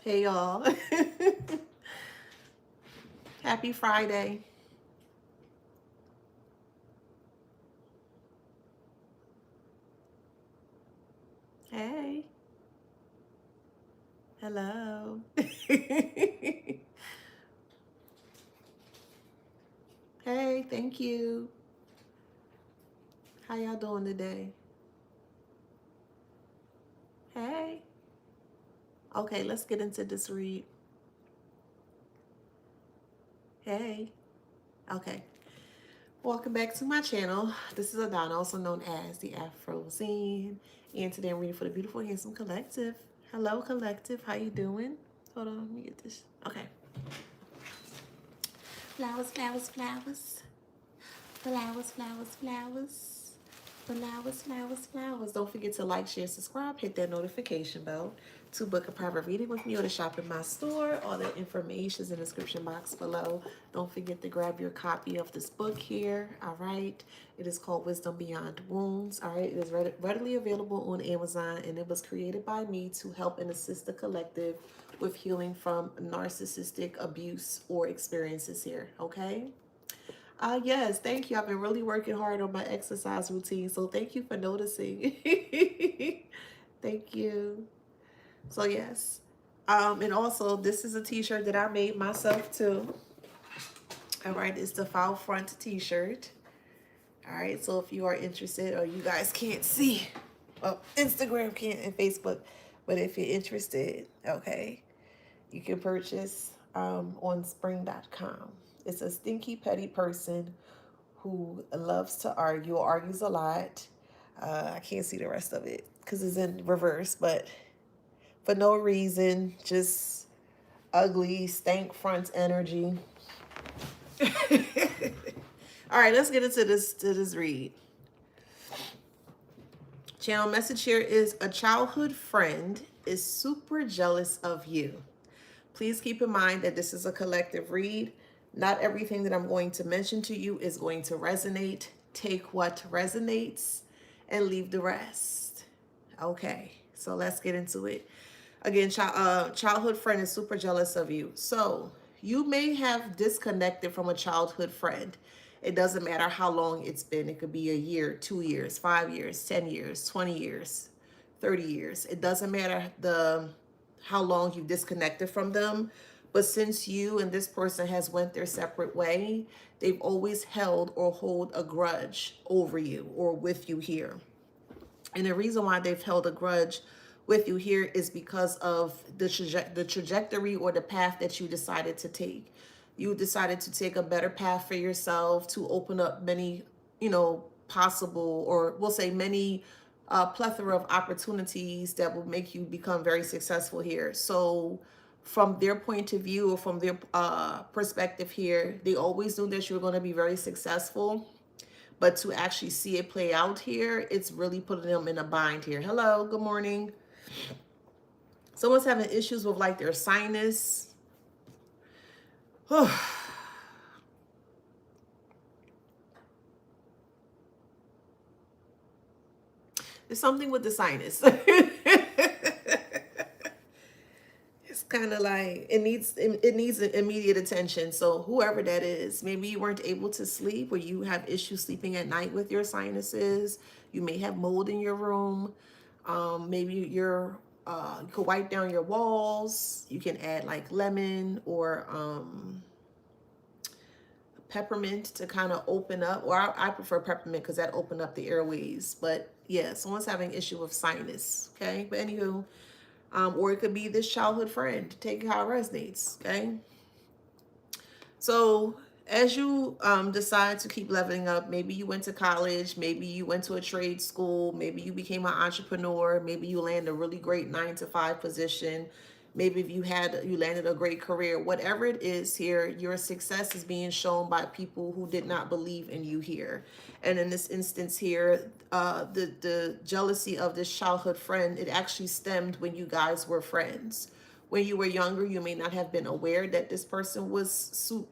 Hey y'all. Happy Friday. Hey. Hello. Hey, thank you. How y'all doing today? Hey. Okay, let's get into this read. Hey. Okay. Welcome back to my channel. This is Adana, also known as the Afro Scene. And today I'm reading for the Beautiful Handsome Collective. Hello, Collective. How you doing? Hold on, let me get this. Okay. Flowers, flowers, flowers. Flowers, flowers, flowers. Flowers, flowers, flowers. Don't forget to like, share, subscribe, hit that notification bell to book a private reading with me or to shop in my store. All the information is in the description box below. Don't forget to grab your copy of this book here. All right. It is called Wisdom Beyond Wounds. All right. It is readily available on Amazon, and it was created by me to help and assist the collective with healing from narcissistic abuse or experiences here. Okay. Yes, thank you. I've been really working hard on my exercise routine, so thank you for noticing. Thank you. So yes. And also this is a t-shirt that I made myself too. All right, it's the file front t-shirt. All right, so if you are interested, or you guys can't see, well, Instagram can't and Facebook, but if you're interested, okay, you can purchase on spring.com. It's a stinky petty person who loves to argue, argues a lot. I can't see the rest of it because it's in reverse, but for no reason, just ugly, stank front energy. All right, let's get into this read. Channel message here is: a childhood friend is super jealous of you. Please keep in mind that this is a collective read. Not everything that I'm going to mention to you is going to resonate. Take what resonates and leave the rest. Okay, so let's get into it. Again, childhood friend is super jealous of you. So you may have disconnected from a childhood friend. It doesn't matter how long it's been. It could be a year, 2 years, 5 years, 10 years, 20 years, 30 years. It doesn't matter how long you've disconnected from them. But since you and this person has went their separate way, they've always held or hold a grudge over you or with you here. And the reason why they've held a grudge with you here is because of the trajectory or the path that you decided to take. You decided to take a better path for yourself, to open up many, possible, or we'll say many plethora of opportunities that will make you become very successful here. So from their point of view, or from their perspective here, they always knew that you were going to be very successful. But to actually see it play out here, it's really putting them in a bind here. Hello, good morning. Someone's having issues with like their sinus. There's something with the sinus. It's kind of like it needs immediate attention. So whoever that is, maybe you weren't able to sleep, or you have issues sleeping at night with your sinuses. You may have mold in your room. Maybe you could wipe down your walls. You can add like lemon or peppermint to kind of open up, or I prefer peppermint because that opened up the airways. But yeah, someone's having issue with sinus. Okay, but anywho, or it could be this childhood friend. Take how it resonates. Okay, so as you decide to keep leveling up, maybe you went to college, maybe you went to a trade school, maybe you became an entrepreneur, maybe you landed a really great 9-to-5 position, maybe if you landed a great career. Whatever it is here, your success is being shown by people who did not believe in you here. And in this instance here, the jealousy of this childhood friend, it actually stemmed when you guys were friends. when you were younger, you may not have been aware that this person was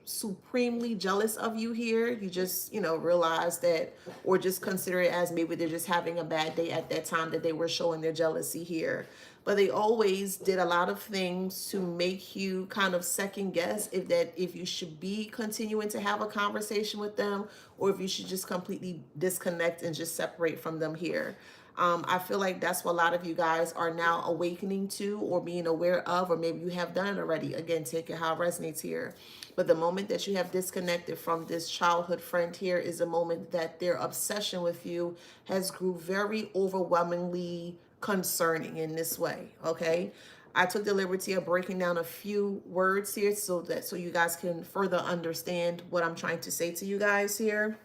supremely jealous of you here. You just, realize that, or just consider it as maybe they're just having a bad day at that time that they were showing their jealousy here. But they always did a lot of things to make you kind of second guess if you should be continuing to have a conversation with them, or if you should just completely disconnect and just separate from them here. I feel like that's what a lot of you guys are now awakening to, or being aware of, or maybe you have done it already. Again, take it how it resonates here. But the moment that you have disconnected from this childhood friend here is the moment that their obsession with you has grew very overwhelmingly concerning in this way. Okay. I took the liberty of breaking down a few words here so you guys can further understand what I'm trying to say to you guys here.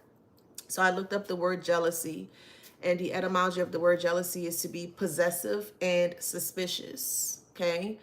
So I looked up the word jealousy, and the etymology of the word jealousy is to be possessive and suspicious. Okay.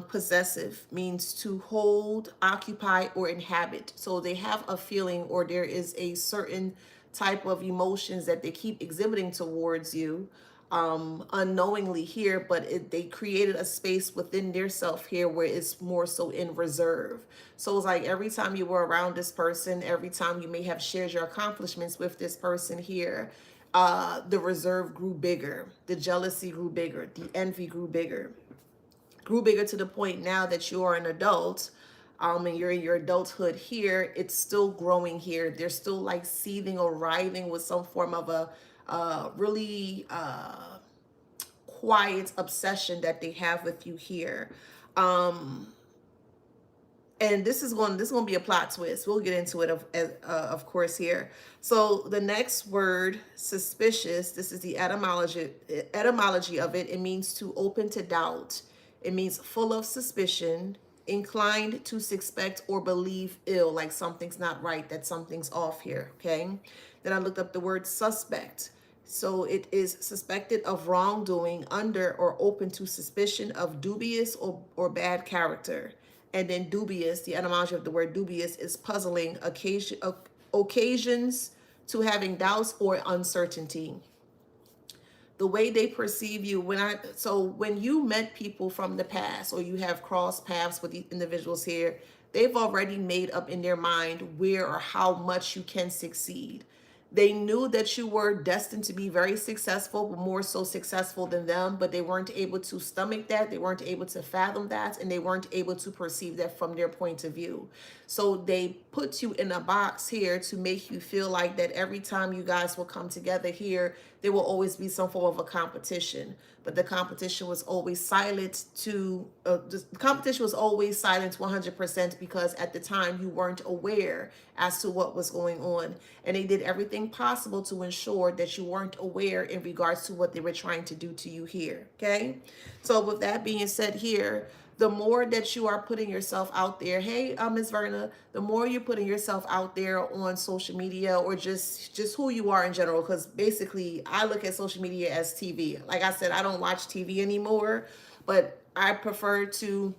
Possessive means to hold, occupy, or inhabit. So they have a feeling, or there is a certain type of emotions that they keep exhibiting towards you, unknowingly here, but they created a space within their self here where it's more so in reserve. So it's like every time you were around this person, every time you may have shared your accomplishments with this person here, the reserve grew bigger, the jealousy grew bigger, the envy grew bigger to the point now that you are an adult, and you're in your adulthood here, it's still growing here. They're still like seething or writhing with some form of a really quiet obsession that they have with you here. And this is going to be a plot twist. We'll get into it of course here. So the next word, suspicious, this is the etymology of it. It means to open to doubt. It means full of suspicion, inclined to suspect or believe ill, like something's not right, that something's off here. Okay. Then I looked up the word suspect. So it is suspected of wrongdoing, under or open to suspicion of dubious or bad character. And then dubious, the etymology of the word dubious is puzzling, occasions to having doubts or uncertainty. The way they perceive you, when you met people from the past, or you have crossed paths with the individuals here, they've already made up in their mind where or how much you can succeed. They knew that you were destined to be very successful, but more so successful than them, but they weren't able to stomach that. They weren't able to fathom that, and they weren't able to perceive that from their point of view. So they put you in a box here to make you feel like that every time you guys will come together here, there will always be some form of a competition. But the competition was always silent the competition was always silent 100%, because at the time you weren't aware as to what was going on. And they did everything possible to ensure that you weren't aware in regards to what they were trying to do to you here. Okay. So with that being said here, the more that you are putting yourself out there, hey, Ms. Verna, the more you're putting yourself out there on social media, or just who you are in general, because basically I look at social media as TV. Like I said, I don't watch TV anymore, but I prefer to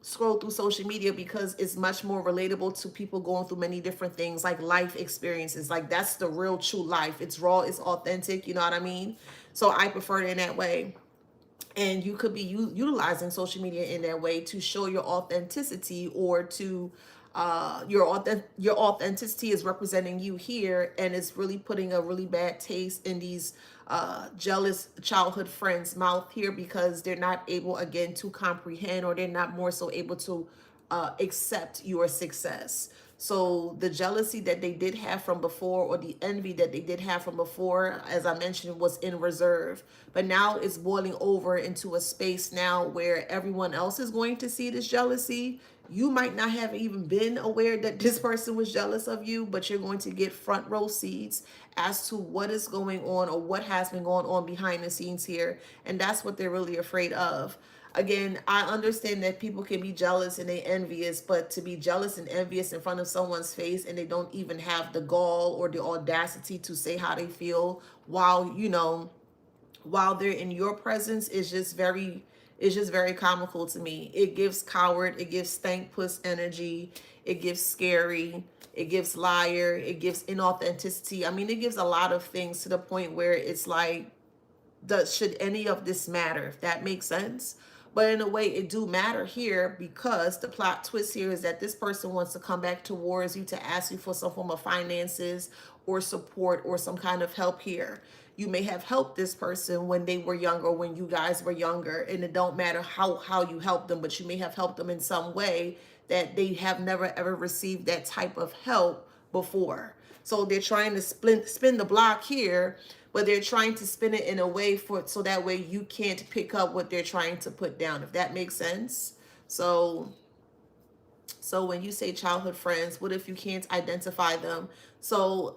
scroll through social media because it's much more relatable to people going through many different things, like life experiences. Like that's the real true life. It's raw, it's authentic, you know what I mean? So I prefer it in that way. And you could be utilizing social media in that way to show your authenticity, or to your authenticity is representing you here, and it's really putting a really bad taste in these jealous childhood friends' mouth here, because they're not able, again, to comprehend, or they're not more so able to accept your success. So the jealousy that they did have from before, or the envy that they did have from before, as I mentioned, was in reserve. But now it's boiling over into a space now where everyone else is going to see this jealousy. You might not have even been aware that this person was jealous of you, but you're going to get front row seats as to what is going on, or what has been going on behind the scenes here. And that's what they're really afraid of. Again, I understand that people can be jealous and they envious, but to be jealous and envious in front of someone's face, and they don't even have the gall or the audacity to say how they feel while they're in your presence, is just very comical to me. It gives coward, it gives stank puss energy, it gives scary, it gives liar, it gives inauthenticity. I mean, it gives a lot of things, to the point where it's like, should any of this matter, if that makes sense? But in a way, it do matter here, because the plot twist here is that this person wants to come back towards you to ask you for some form of finances or support or some kind of help here. You may have helped this person when they were younger, when you guys were younger, and it don't matter how you helped them, but you may have helped them in some way that they have never ever received that type of help before. So they're trying to spin the block here, but they're trying to spin it in a way for so that way you can't pick up what they're trying to put down, if that makes sense. So when you say childhood friends, what if you can't identify them? So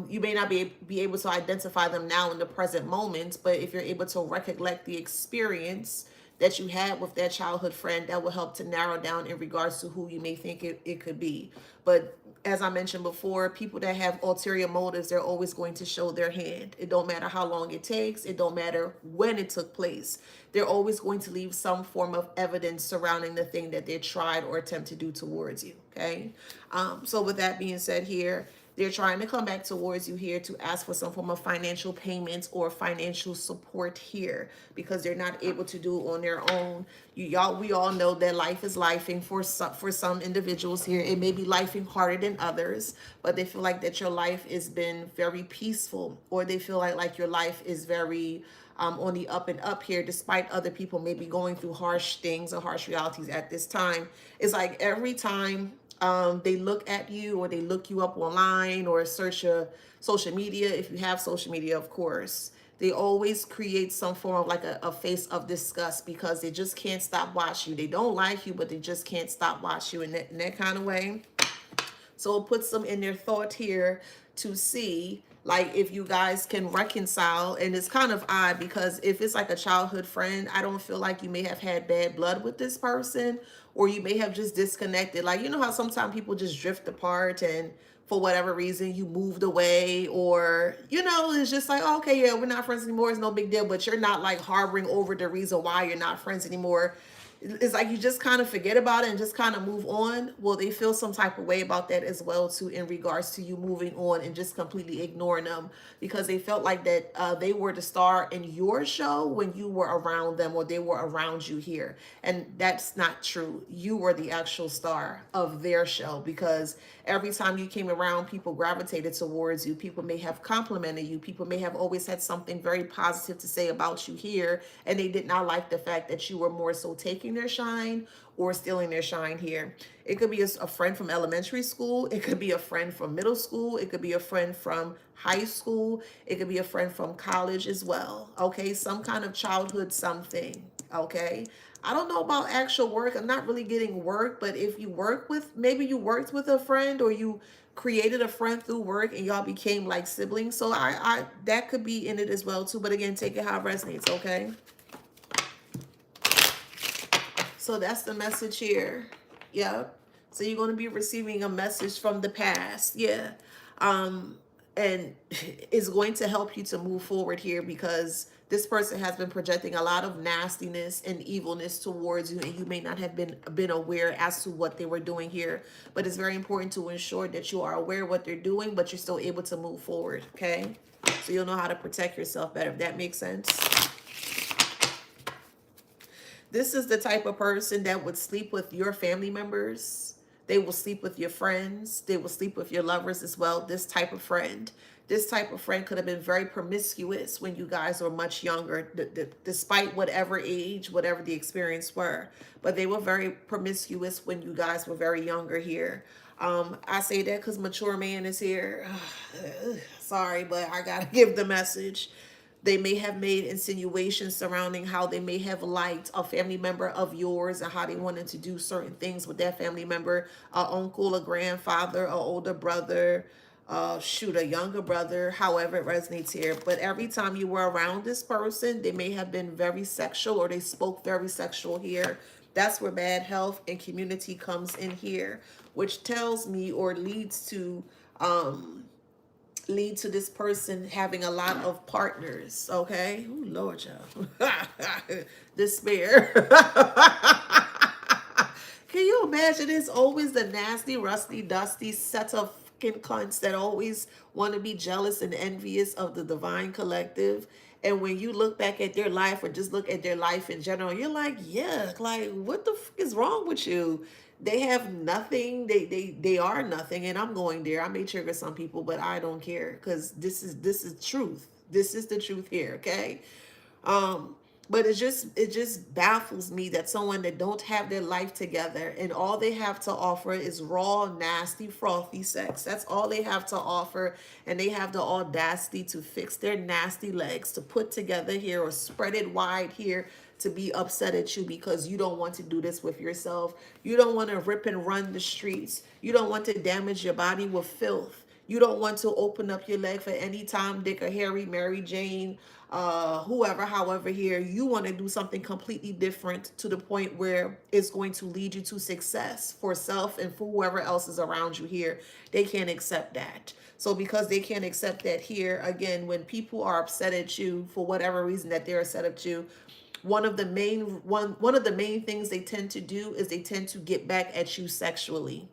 you may not be able to identify them now in the present moment, but if you're able to recollect the experience that you had with that childhood friend, that will help to narrow down in regards to who you may think it could be. But as I mentioned before, people that have ulterior motives, they're always going to show their hand. It don't matter how long it takes. It don't matter when it took place. They're always going to leave some form of evidence surrounding the thing that they tried or attempt to do towards you. Okay. So with that being said here, they're trying to come back towards you here to ask for some form of financial payments or financial support here, because they're not able to do it on their own. We all know that life is lifing for some individuals here. It may be lifing harder than others, but they feel like that your life has been very peaceful, or they feel like your life is very on the up and up here, despite other people maybe going through harsh things or harsh realities at this time. It's like every time they look at you, or they look you up online, or search your social media, if you have social media, of course, they always create some form of like a face of disgust, because they just can't stop watching you. They don't like you, but they just can't stop watching you in that kind of way. So it puts them in their thought here to see like if you guys can reconcile. And it's kind of odd, because if it's like a childhood friend, I don't feel like you may have had bad blood with this person, or you may have just disconnected. Like, you know how sometimes people just drift apart, and for whatever reason you moved away, or it's just like, oh, okay, yeah, we're not friends anymore, it's no big deal, but you're not like harboring over the reason why you're not friends anymore. It's like you just kind of forget about it and just kind of move on. Well, they feel some type of way about that as well too, in regards to you moving on and just completely ignoring them, because they felt like that they were the star in your show when you were around them, or they were around you here. And that's not true. You were the actual star of their show, because every time you came around, people gravitated towards you. People may have complimented you. People may have always had something very positive to say about you here, and they did not like the fact that you were more so taking their shine or stealing their shine here. It could be a friend from elementary school. It could be a friend from middle school. It could be a friend from high school. It could be a friend from college as well. Okay, some kind of childhood something. Okay. I don't know about actual work. I'm not really getting work, but if you maybe you worked with a friend, or you created a friend through work and y'all became like siblings. So I that could be in it as well too. But again, take it how it resonates, okay? So that's the message here. Yep. So you're going to be receiving a message from the past. Yeah. And it's going to help you to move forward here, because this person has been projecting a lot of nastiness and evilness towards you, and you may not have been aware as to what they were doing here. But it's very important to ensure that you are aware of what they're doing, but you're still able to move forward, okay? So you'll know how to protect yourself better, if that makes sense. This is the type of person that would sleep with your family members. They will sleep with your friends. They will sleep with your lovers as well. This type of friend. This type of friend could have been very promiscuous when you guys were much younger, despite whatever age, whatever the experience were. But they were very promiscuous when you guys were very younger here. I say that because mature man is here. Sorry, but I got to give the message. They may have made insinuations surrounding how they may have liked a family member of yours, and how they wanted to do certain things with that family member, an uncle, a grandfather, an older brother, a younger brother, however it resonates here. But every time you were around this person, they may have been very sexual, or they spoke very sexual here. That's where bad health and community comes in here, which tells me, or leads to this person having a lot of partners, okay? Oh, Lord, y'all. Despair. Can you imagine? It's always the nasty, rusty, dusty set of freaking cunts that always want to be jealous and envious of the divine collective. And when you look back at their life or just look at their life in general, you're like, yeah, like what the fuck is wrong with you? They have nothing. They are nothing. And I'm going there. I may trigger some people, but I don't care because this is truth. This is the truth here, okay? Um, but it just baffles me that someone that don't have their life together and all they have to offer is raw, nasty, frothy sex. That's all they have to offer, and they have the audacity to fix their nasty legs, to put together here or spread it wide here to be upset at you because you don't want to do this with yourself. You don't want to rip and run the streets. You don't want to damage your body with filth. You don't want to open up your leg for any Tom, Dick, or Harry, Mary Jane, whoever, however, here. You want to do something completely different to the point where it's going to lead you to success for self and for whoever else is around you here. They can't accept that. So because they can't accept that here, again, when people are upset at you for whatever reason that they're upset at you, one of the main things they tend to do is they tend to get back at you sexually.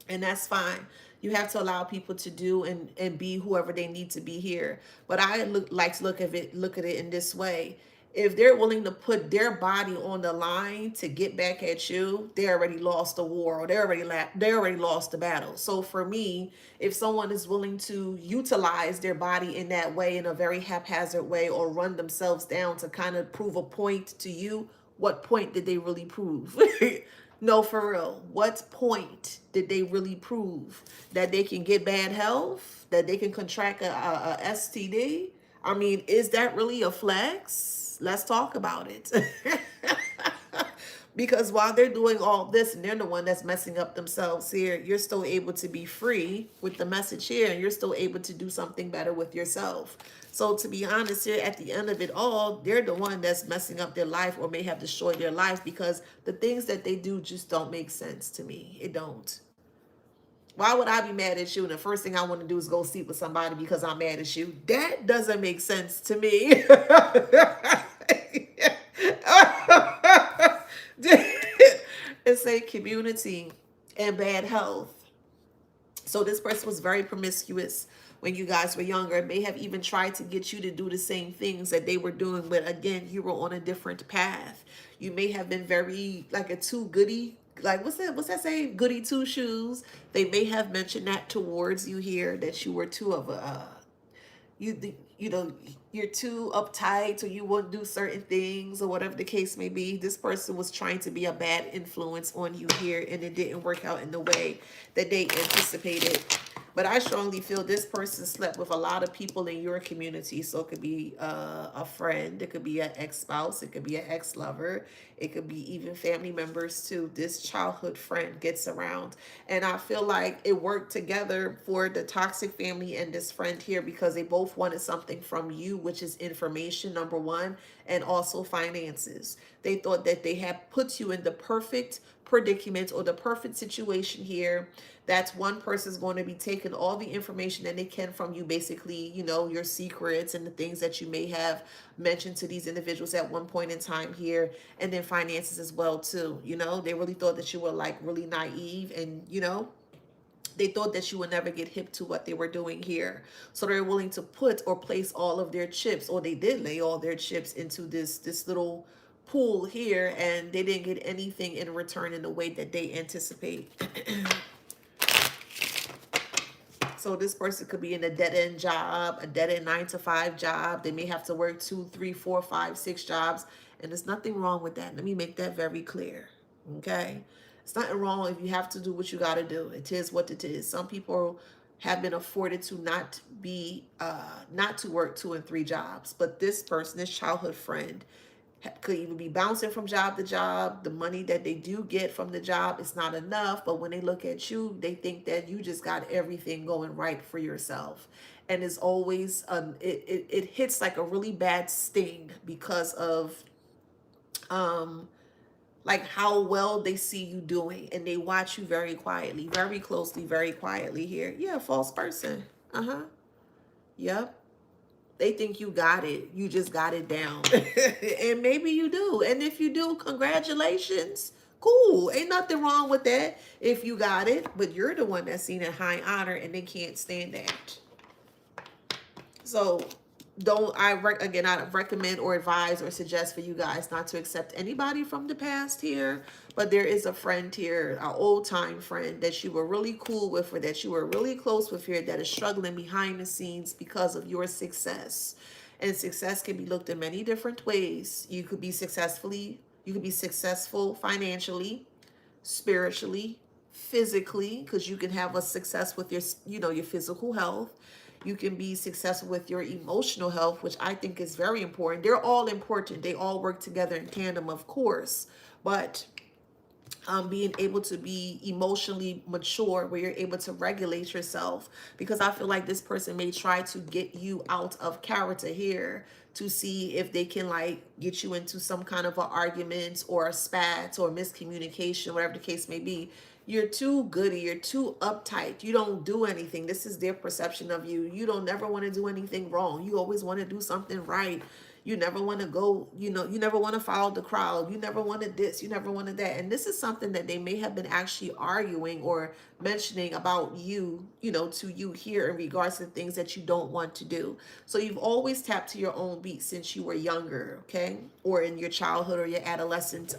And that's fine. You have to allow people to do and be whoever they need to be here. But I like to look at it in this way. If they're willing to put their body on the line to get back at you, they already lost the war, or they already lost the battle. So for me, if someone is willing to utilize their body in that way, in a very haphazard way, or run themselves down to kind of prove a point to you, what point did they really prove? No, for real. What point did they really prove? That they can get bad health? That they can contract a STD? I mean, is that really a flex? Let's talk about it. Because while they're doing all this and they're the one that's messing up themselves here, you're still able to be free with the message here, and you're still able to do something better with yourself. So to be honest here, at the end of it all, they're the one that's messing up their life or may have destroyed their lives because the things that they do just don't make sense to me. It don't. Why would I be mad at you? And the first thing I want to do is go sleep with somebody because I'm mad at you. That doesn't make sense to me. It's a community and bad health. So this person was very promiscuous when you guys were younger. May have even tried to get you to do the same things that they were doing, but again, you were on a different path. You may have been very like a too goody, like what's that saying? Goody two shoes. They may have mentioned that towards you here, that you were too of a you know, you're too uptight or you won't do certain things or whatever the case may be. This person was trying to be a bad influence on you here, and it didn't work out in the way that they anticipated. But I strongly feel this person slept with a lot of people in your community. So it could be a friend, it could be an ex-spouse, it could be an ex-lover, it could be even family members too. This childhood friend gets around. And I feel like it worked together for the toxic family and this friend here because they both wanted something from you, which is information, number one, and also finances. They thought that they had put you in the perfect predicament or the perfect situation here. That's one person's going to be taking all the information that they can from you, basically, you know, your secrets and the things that you may have mentioned to these individuals at one point in time here, and then finances as well too. You know, they really thought that you were like really naive, and you know, they thought that you would never get hip to what they were doing here. So they're willing to put or place all of their chips, or they did lay all their chips into this little pool here, and they didn't get anything in return in the way that they anticipate. So this person could be in a dead-end job, a dead-end 9-to-5 job. They may have to work 2, 3, 4, 5, 6 jobs. And there's nothing wrong with that. Let me make that very clear. Okay? It's nothing wrong if you have to do what you got to do. It is what it is. Some people have been afforded to not to work 2 and 3 jobs. But this person, this childhood friend, could even be bouncing from job to job. The money that they do get from the job is not enough, but when they look at you, they think that you just got everything going right for yourself. And it's always it hits like a really bad sting because of like how well they see you doing, and they watch you very quietly, very closely, very quietly here. Yeah, false person. Yep. They think you got it. You just got it down. And maybe you do. And if you do, congratulations. Cool. Ain't nothing wrong with that if you got it, but you're the one that's seen in high honor and they can't stand that. So don't again, I recommend or advise or suggest for you guys not to accept anybody from the past here, but there is a friend here, an old time friend that you were really cool with or that you were really close with here that is struggling behind the scenes because of your success. And success can be looked in many different ways. You could be successful financially, spiritually, physically, because you can have a success with your, your physical health. You can be successful with your emotional health, which I think is very important. They're all important. They all work together in tandem, of course. But being able to be emotionally mature where you're able to regulate yourself, because I feel like this person may try to get you out of character here to see if they can like get you into some kind of an argument or a spat or miscommunication, whatever the case may be. You're too goody, you're too uptight, you don't do anything. This is their perception of you. You don't never want to do anything wrong. You always want to do something right. You never want to go, you never want to follow the crowd. You never wanted this, you never wanted that. And this is something that they may have been actually arguing or mentioning about you, to you here in regards to things that you don't want to do. So you've always tapped to your own beat since you were younger, okay? Or in your childhood or your adolescent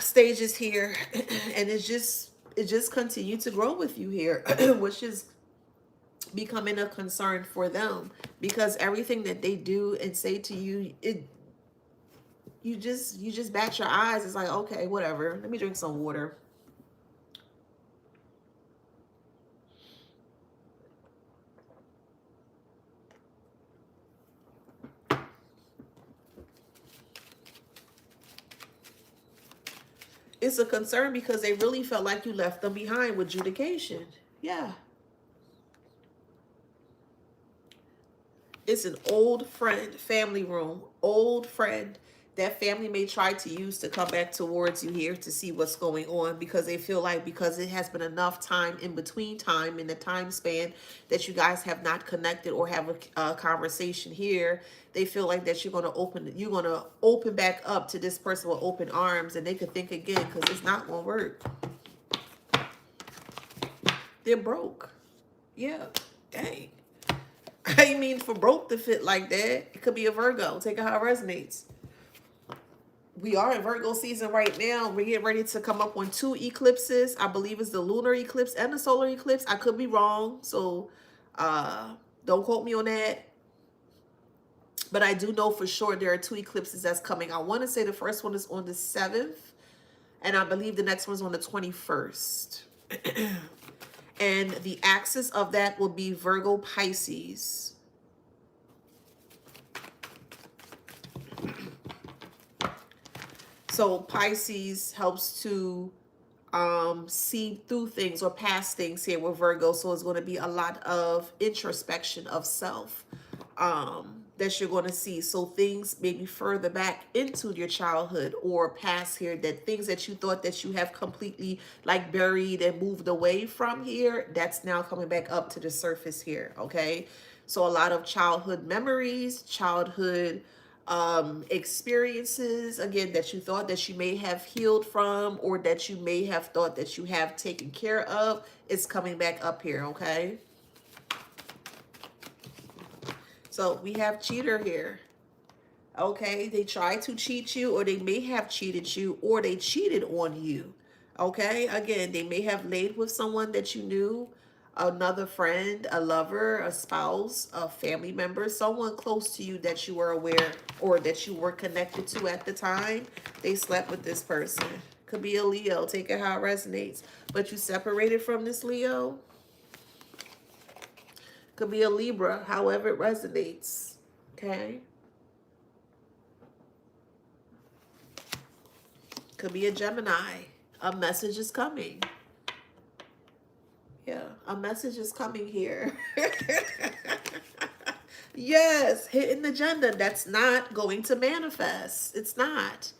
stages here. And it just continued to grow with you here, which is becoming a concern for them, because everything that they do and say to you, you just bat your eyes. It's like, okay, whatever, let me drink some water. It's a concern because they really felt like you left them behind with adjudication. Yeah. It's an old friend, family room, old friend that family may try to use to come back towards you here to see what's going on, because they feel like because it has been enough time in between time in the time span that you guys have not connected or have a conversation here. They feel like that you're going to open back up to this person with open arms, and they could think again, because it's not going to work. They're broke. Yeah. Dang. I mean, for broke to fit like that, it could be a Virgo. Take it how it resonates. We are in Virgo season right now. We're getting ready to come up on 2 eclipses. I believe it's the lunar eclipse and the solar eclipse. I could be wrong, so don't quote me on that. But I do know for sure there are 2 eclipses that's coming. I want to say the first one is on the 7th, and I believe the next one's on the 21st. And the axis of that will be Virgo Pisces. So Pisces helps to see through things or past things here with Virgo. So it's going to be a lot of introspection of self that you're going to see. So things maybe further back into your childhood or past here, that things that you thought that you have completely like buried and moved away from here, that's now coming back up to the surface here. Okay. So a lot of childhood memories, childhood experiences, again, that you thought that you may have healed from, or that you may have thought that you have taken care of, is coming back up here. Okay. So we have cheater here. Okay, they tried to cheat you, or they may have cheated you, or they cheated on you. Okay, again, they may have laid with someone that you knew, another friend, a lover, a spouse, a family member, someone close to you that you were aware or that you were connected to at the time. They slept with this person. Could be a Leo, take it how it resonates. But you separated from this Leo. Could be a Libra, however it resonates. Okay. Could be a Gemini. A message is coming. Yeah, a message is coming here. Yes, hidden agenda. That's not going to manifest. It's not.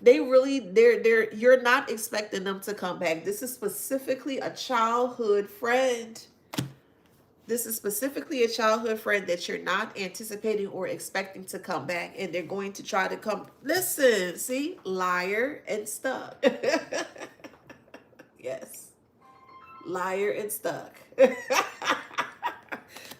You're not expecting them to come back. This is specifically a childhood friend. This is specifically a childhood friend that you're not anticipating or expecting to come back, and they're going to try to come. Listen, see, liar and stuck. Yes, liar and stuck.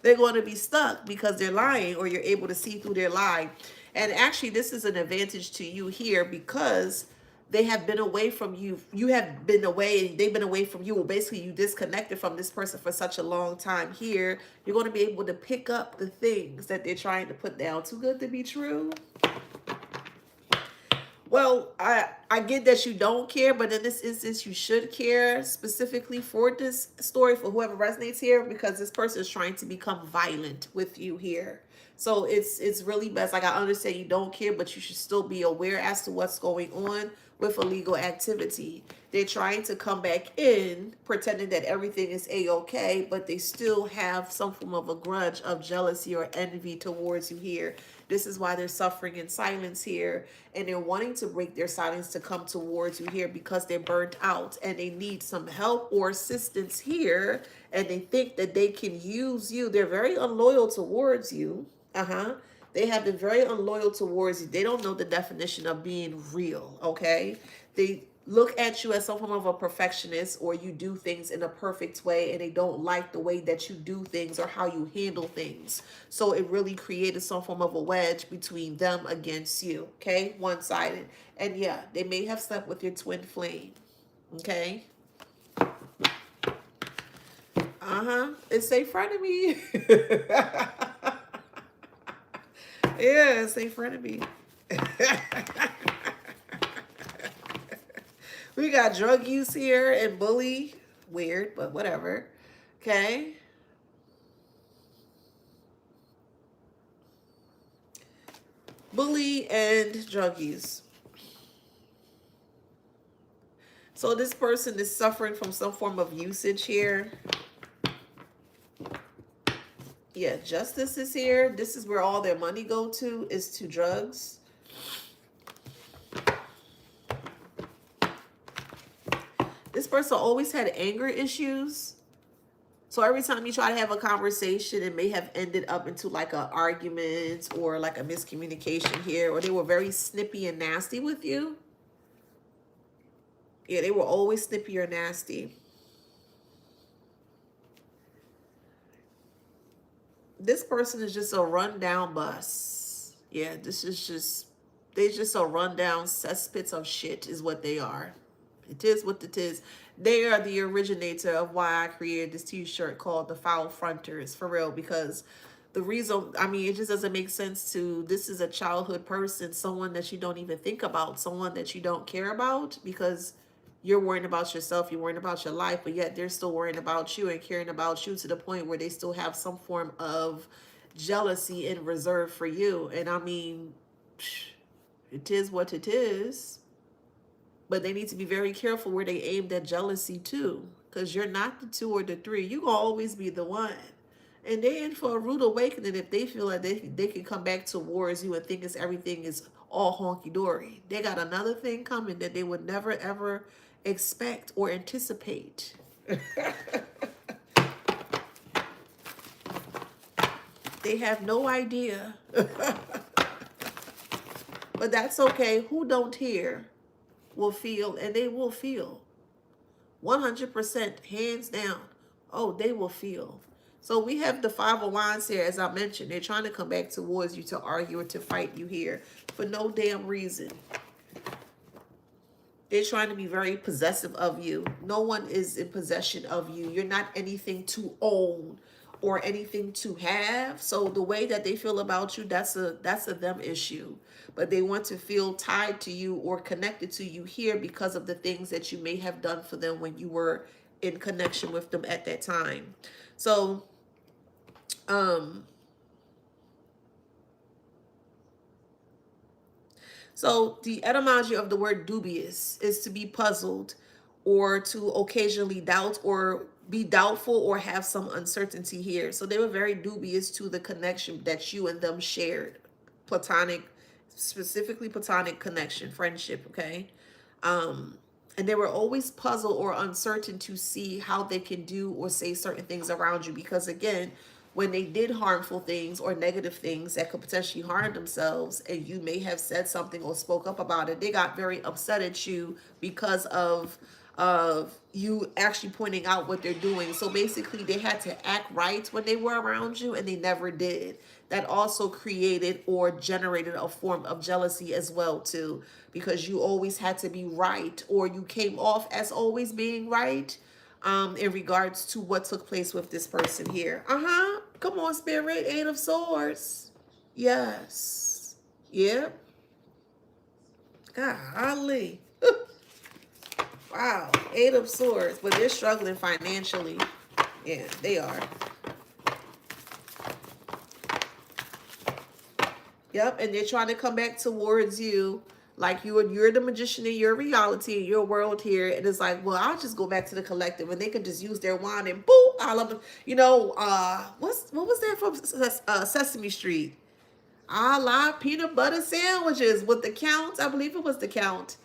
They're going to be stuck because they're lying, or you're able to see through their lie. And actually, this is an advantage to you here because they have been away from you. You have been away and they've been away from you. Well, basically, you disconnected from this person for such a long time. Here, you're going to be able to pick up the things that they're trying to put down. Too good to be true. Well, I get that you don't care, but in this instance, you should care specifically for this story, for whoever resonates here, because this person is trying to become violent with you here. So it's really best. Like, I understand you don't care, but you should still be aware as to what's going on with illegal activity. They're trying to come back in, pretending that everything is a-okay, but they still have some form of a grudge of jealousy or envy towards you here. This is why they're suffering in silence here, and they're wanting to break their silence to come towards you here because they're burnt out and they need some help or assistance here, and they think that they can use you. They're very unloyal towards you. They have been very unloyal towards you. They don't know the definition of being real, okay? They look at you as some form of a perfectionist, or you do things in a perfect way, and they don't like the way that you do things or how you handle things. So it really created some form of a wedge between them against you, okay? One-sided. And yeah, they may have slept with your twin flame, okay? It's a frenemy. Yeah, it's a frenemy. We got drug use here and bully. Weird, but whatever. Okay. Bully and drug use. So this person is suffering from some form of usage here. Yeah, justice is here. This is where all their money go to, is to drugs. This person always had anger issues. So every time you try to have a conversation, it may have ended up into like an argument or like a miscommunication here, or they were very snippy and nasty with you. Yeah, they were always snippy or nasty. This person is just a rundown bus. Yeah, this is just, they're just a rundown cesspits of shit is what they are. It is what it is. They are the originator of why I created this t-shirt called the Foul Fronters, for real, because the reason, I mean, it just doesn't make sense to, this is a childhood person, someone that you don't even think about, someone that you don't care about, because you're worrying about yourself, you're worrying about your life, but yet they're still worrying about you and caring about you to the point where they still have some form of jealousy and reserve for you. And I mean, it is what it is. But they need to be very careful where they aim that jealousy too, because you're not the 2 or the 3. You're going to always be the 1. And they're in for a rude awakening if they feel like they can come back towards you and think it's everything is all honky-dory. They got another thing coming that they would never, ever expect or anticipate. They have no idea. But that's okay. Who don't hear will feel, and they will feel. 100%, hands down. Oh, they will feel. So we have the 5 of Wands here, as I mentioned. They're trying to come back towards you to argue or to fight you here for no damn reason. They're trying to be very possessive of you. No one is in possession of you. You're not anything to own or anything to have. So the way that they feel about you, that's a them issue. But they want to feel tied to you or connected to you here because of the things that you may have done for them when you were in connection with them at that time. So, so the etymology of the word dubious is to be puzzled or to occasionally doubt or be doubtful or have some uncertainty here. So they were very dubious to the connection that you and them shared. Platonic, specifically platonic connection, friendship, okay? And they were always puzzled or uncertain to see how they can do or say certain things around you. Because again, when they did harmful things or negative things that could potentially harm themselves, and you may have said something or spoke up about it, they got very upset at you because of you actually pointing out what they're doing. So basically they had to act right when they were around you, and they never did. That also created or generated a form of jealousy as well too, because you always had to be right, or you came off as always being right in regards to what took place with this person here. Come on, spirit. Eight of Swords. Yes. Yep. Golly. Wow. Eight of Swords. But they're struggling financially. Yeah, they are. Yep. And they're trying to come back towards you. Like you're the magician in your reality, in your world here. And it's like, well, I'll just go back to the collective, and they can just use their wand and boop, I love it. What was that from Sesame Street? I love peanut butter sandwiches with the Count. I believe it was the Count.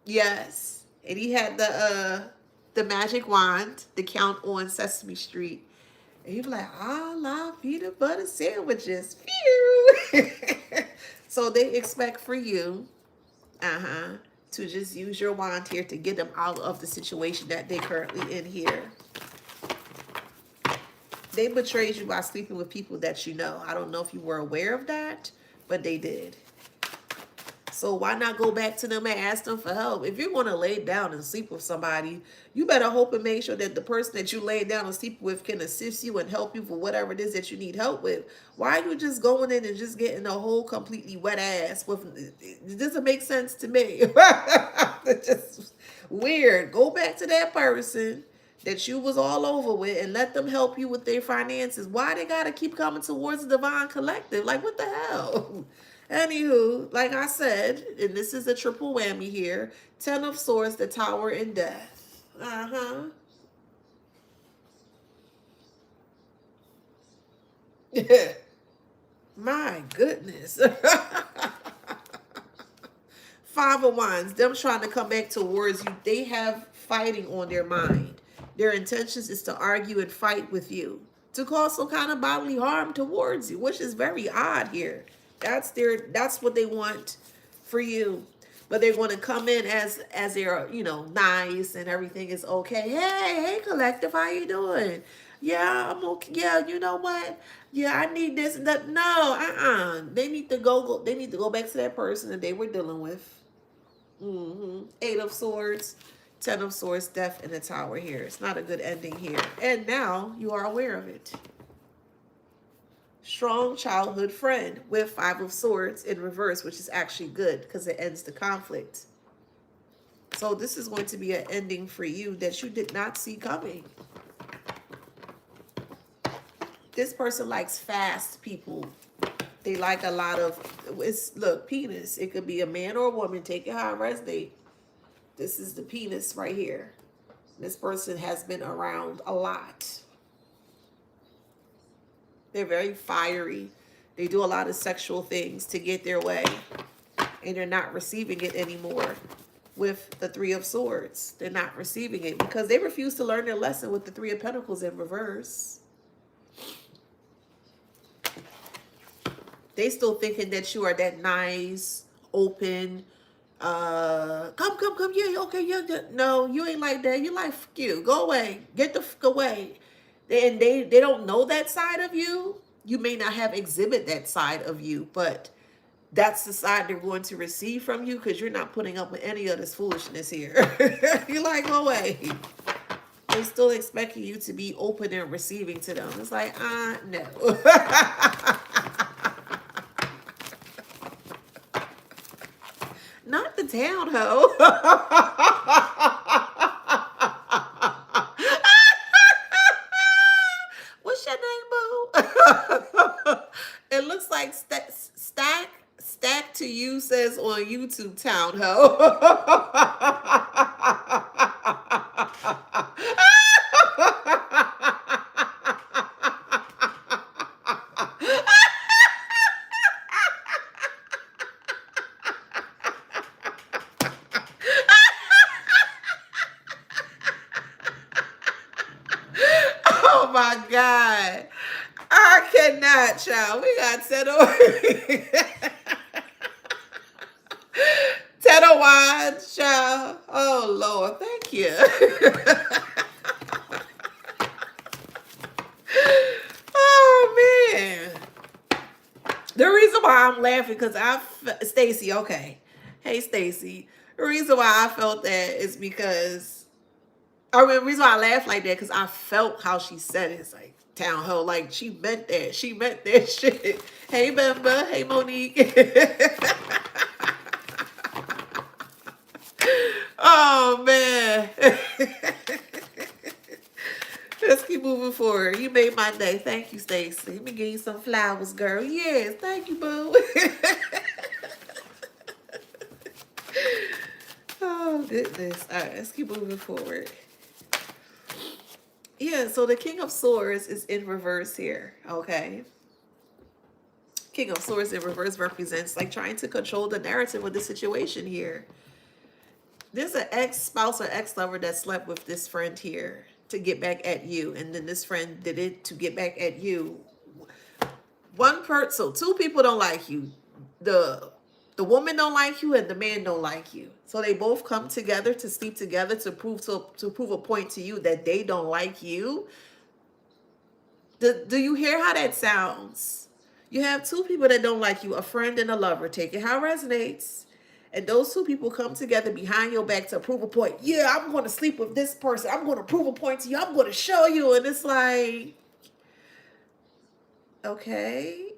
Yes. And he had the magic wand, the Count on Sesame Street. And he'd be like, I love peanut butter sandwiches. Phew. So they expect for you, to just use your wand here to get them out of the situation that they currently in here. They betrayed you by sleeping with people that you know. I don't know if you were aware of that, but they did. So why not go back to them and ask them for help? If you're going to lay down and sleep with somebody, you better hope and make sure that the person that you lay down and sleep with can assist you and help you for whatever it is that you need help with. Why are you just going in and just getting a whole completely wet ass? It doesn't make sense to me. It's just weird. Go back to that person that you was all over with and let them help you with their finances. Why they got to keep coming towards the divine collective? Like, what the hell? Anywho, like I said, and this is a triple whammy here. 10 of Swords, the Tower, and Death. My goodness. Five of Wands, them trying to come back towards you. They have fighting on their mind. Their intentions is to argue and fight with you, to cause some kind of bodily harm towards you, which is very odd here. That's what they want for you. But they're going to come in as they're, nice and everything is okay. Hey, collective, how you doing? Yeah, I'm okay. Yeah, you know what? Yeah, I need this and that. No, They need to go back to that person that they were dealing with. Eight of Swords, 10 of Swords, Death, and the Tower here. It's not a good ending here. And now you are aware of it. Strong childhood friend with 5 of Swords in reverse, which is actually good because it ends the conflict. So this is going to be an ending for you that you did not see coming. This person likes fast people. They like a lot of, look, penis. It could be a man or a woman. Take it how it resonates. This is the penis right here. This person has been around a lot. They're very fiery. They do a lot of sexual things to get their way. And they're not receiving it anymore with the 3 of Swords. They're not receiving it because they refuse to learn their lesson with the 3 of Pentacles in reverse. They still thinking that you are that nice, open, come, yeah, okay, yeah. No, you ain't like that. You like, fuck you. Go away. Get the fuck away. And they don't know that side of you. You may not have exhibit that side of you, but that's the side they're going to receive from you because you're not putting up with any of this foolishness here. You're like, go away. They're still expecting you to be open and receiving to them. It's like, no. Not the town hoe. What's your name, boo? It looks like Stack to You says on YouTube, town hoe. cannot. I cannot, child. We got 10 over. 10 of wands, child. Oh, Lord. Thank you. Oh, man. The reason why I'm laughing, because Stacy, okay. Hey, Stacy. The reason why I felt that is because, I mean, the reason why I laugh like that, because I felt how she said it. It's like, town hall, like, she meant that. She meant that shit. Hey, Bemba. Hey, Monique. Oh, man. Let's keep moving forward. You made my day. Thank you, Stacy. Let me give you some flowers, girl. Yes, thank you, boo. Oh, goodness. All right, let's keep moving forward. Yeah, so the King of Swords is in reverse here, okay? King of Swords in reverse represents like trying to control the narrative of the situation here. There's an ex-spouse or ex-lover that slept with this friend here to get back at you, and then this friend did it to get back at you. So two people don't like you. The woman don't like you and the man don't like you. So they both come together to sleep together to prove a point to you that they don't like you. Do you hear how that sounds? You have two people that don't like you, a friend and a lover. Take it how it resonates. And those two people come together behind your back to prove a point. Yeah, I'm going to sleep with this person. I'm going to prove a point to you. I'm going to show you. And it's like, okay.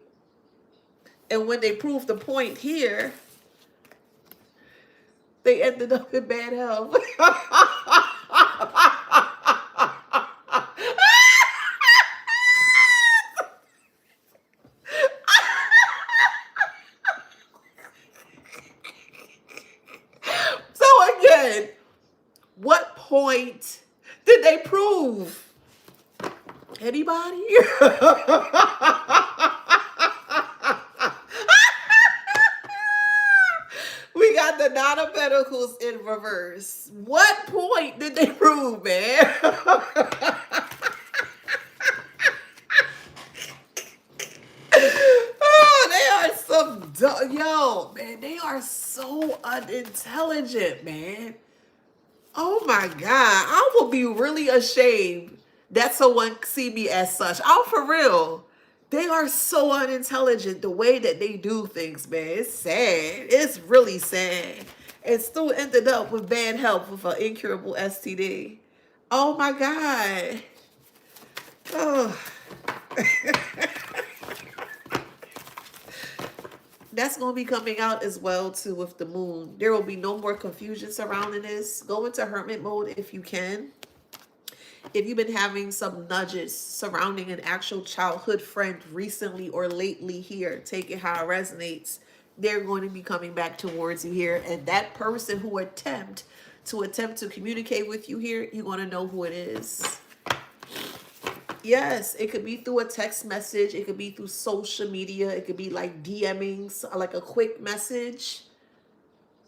And when they proved the point here, they ended up in bad health. So again, what point did they prove? Anybody? We got the Nine of Pentacles in reverse. What point did they prove, man? Oh, they are some yo, man. They are so unintelligent, man. Oh my God, I will be really ashamed that someone see me as such. Oh, for real. They are so unintelligent the way that they do things, man. It's sad. It's really sad. And still ended up with bad health with an incurable STD. Oh my God. Oh. That's going to be coming out as well too with the moon. There will be no more confusion surrounding this. Go into hermit mode if you can. If you've been having some nudges surrounding an actual childhood friend recently or lately here, take it how it resonates. They're going to be coming back towards you here. And that person who attempt to communicate with you here, you're going to know who it is. Yes, it could be through a text message. It could be through social media. It could be like DMing, like a quick message.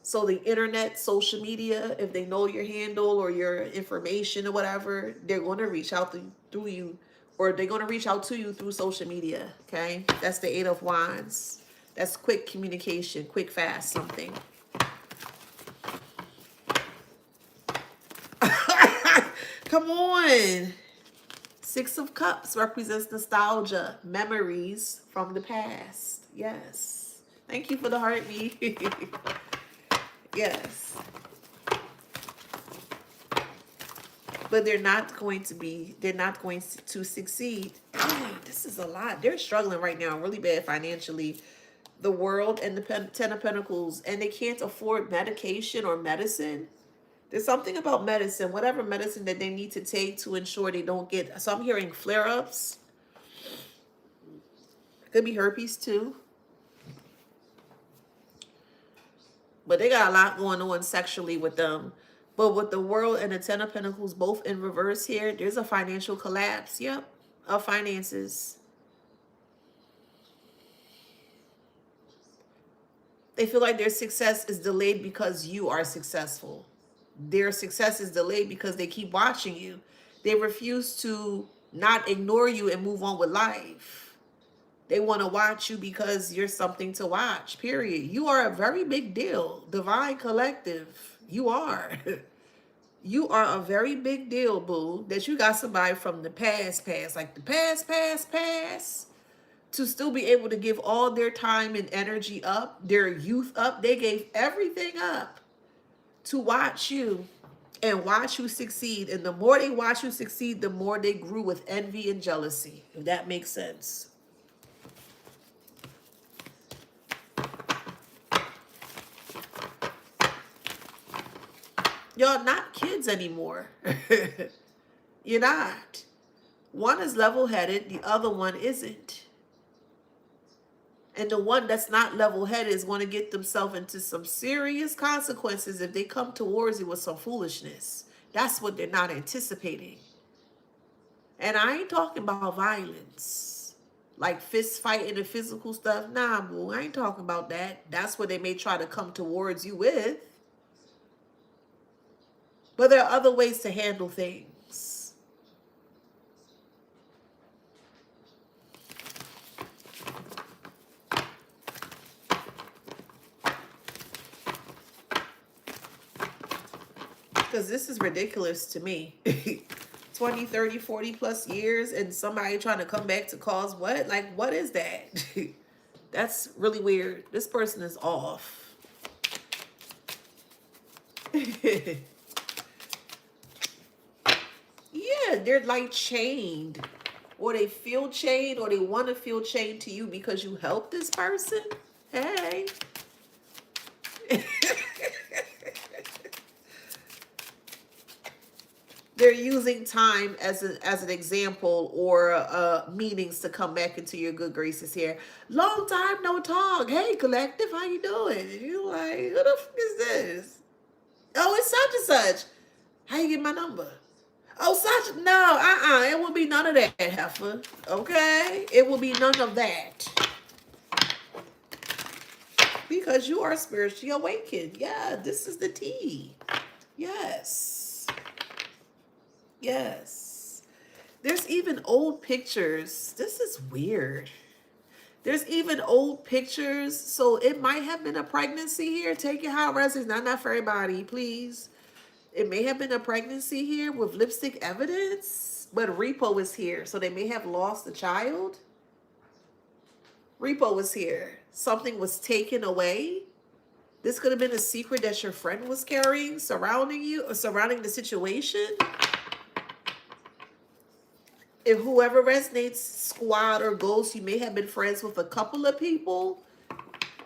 So the internet, social media, if they know your handle or your information or whatever, they're going to reach out through you, or they're going to reach out to you through social media, okay? That's the Eight of Wands. That's quick communication, quick, fast, something. Come on. Six of Cups represents nostalgia, memories from the past. Yes. Thank you for the heartbeat. Yes. But they're not going to succeed. Dang, this is a lot. They're struggling right now really bad financially. The World and the Ten of Pentacles, and they can't afford medication or medicine. There's something about medicine, whatever medicine that they need to take to ensure they don't get. So I'm hearing flare-ups. Could be herpes too. But they got a lot going on sexually with them. But with the World and the Ten of Pentacles both in reverse here, there's a financial collapse. Yep, of finances. They feel like their success is delayed because you are successful. Their success is delayed because they keep watching you. They refuse to not ignore you and move on with life. They want to watch you because you're something to watch, period. You are a very big deal. Divine Collective. You are. You are a very big deal, boo. That you got somebody from the past, like the past, to still be able to give all their time and energy up, their youth up. They gave everything up to watch you and watch you succeed. And the more they watch you succeed, the more they grew with envy and jealousy, if that makes sense. Y'all not kids anymore. You're not. One is level-headed, the other one isn't. And the one that's not level-headed is going to get themselves into some serious consequences if they come towards you with some foolishness. That's what they're not anticipating. And I ain't talking about violence, like fist fighting and physical stuff. Nah, boo, I ain't talking about that. That's what they may try to come towards you with. But there are other ways to handle things. Because this is ridiculous to me. 20, 30, 40 plus years and somebody trying to come back to cause what? Like, what is that? That's really weird. This person is off. Yeah, they're like chained. Or they feel chained, or they want to feel chained to you because you helped this person. Hey. They're using time as an example or meetings to come back into your good graces here. Long time no talk. Hey, collective, how you doing? And you're like, who the fuck is this? Oh, it's such and such. How you get my number? Oh, such, no, it will be none of that, heifer. Okay? It will be none of that. Because you are spiritually awakened. Yeah, this is the tea. Yes. Yes. There's even old pictures. This is weird. There's even old pictures. So it might have been a pregnancy here. Take it how it resonates. Not for everybody, please. It may have been a pregnancy here with lipstick evidence. But Repo is here. So they may have lost a child. Repo was here. Something was taken away. This could have been a secret that your friend was carrying surrounding you or surrounding the situation. If whoever resonates, squad or ghost, you may have been friends with a couple of people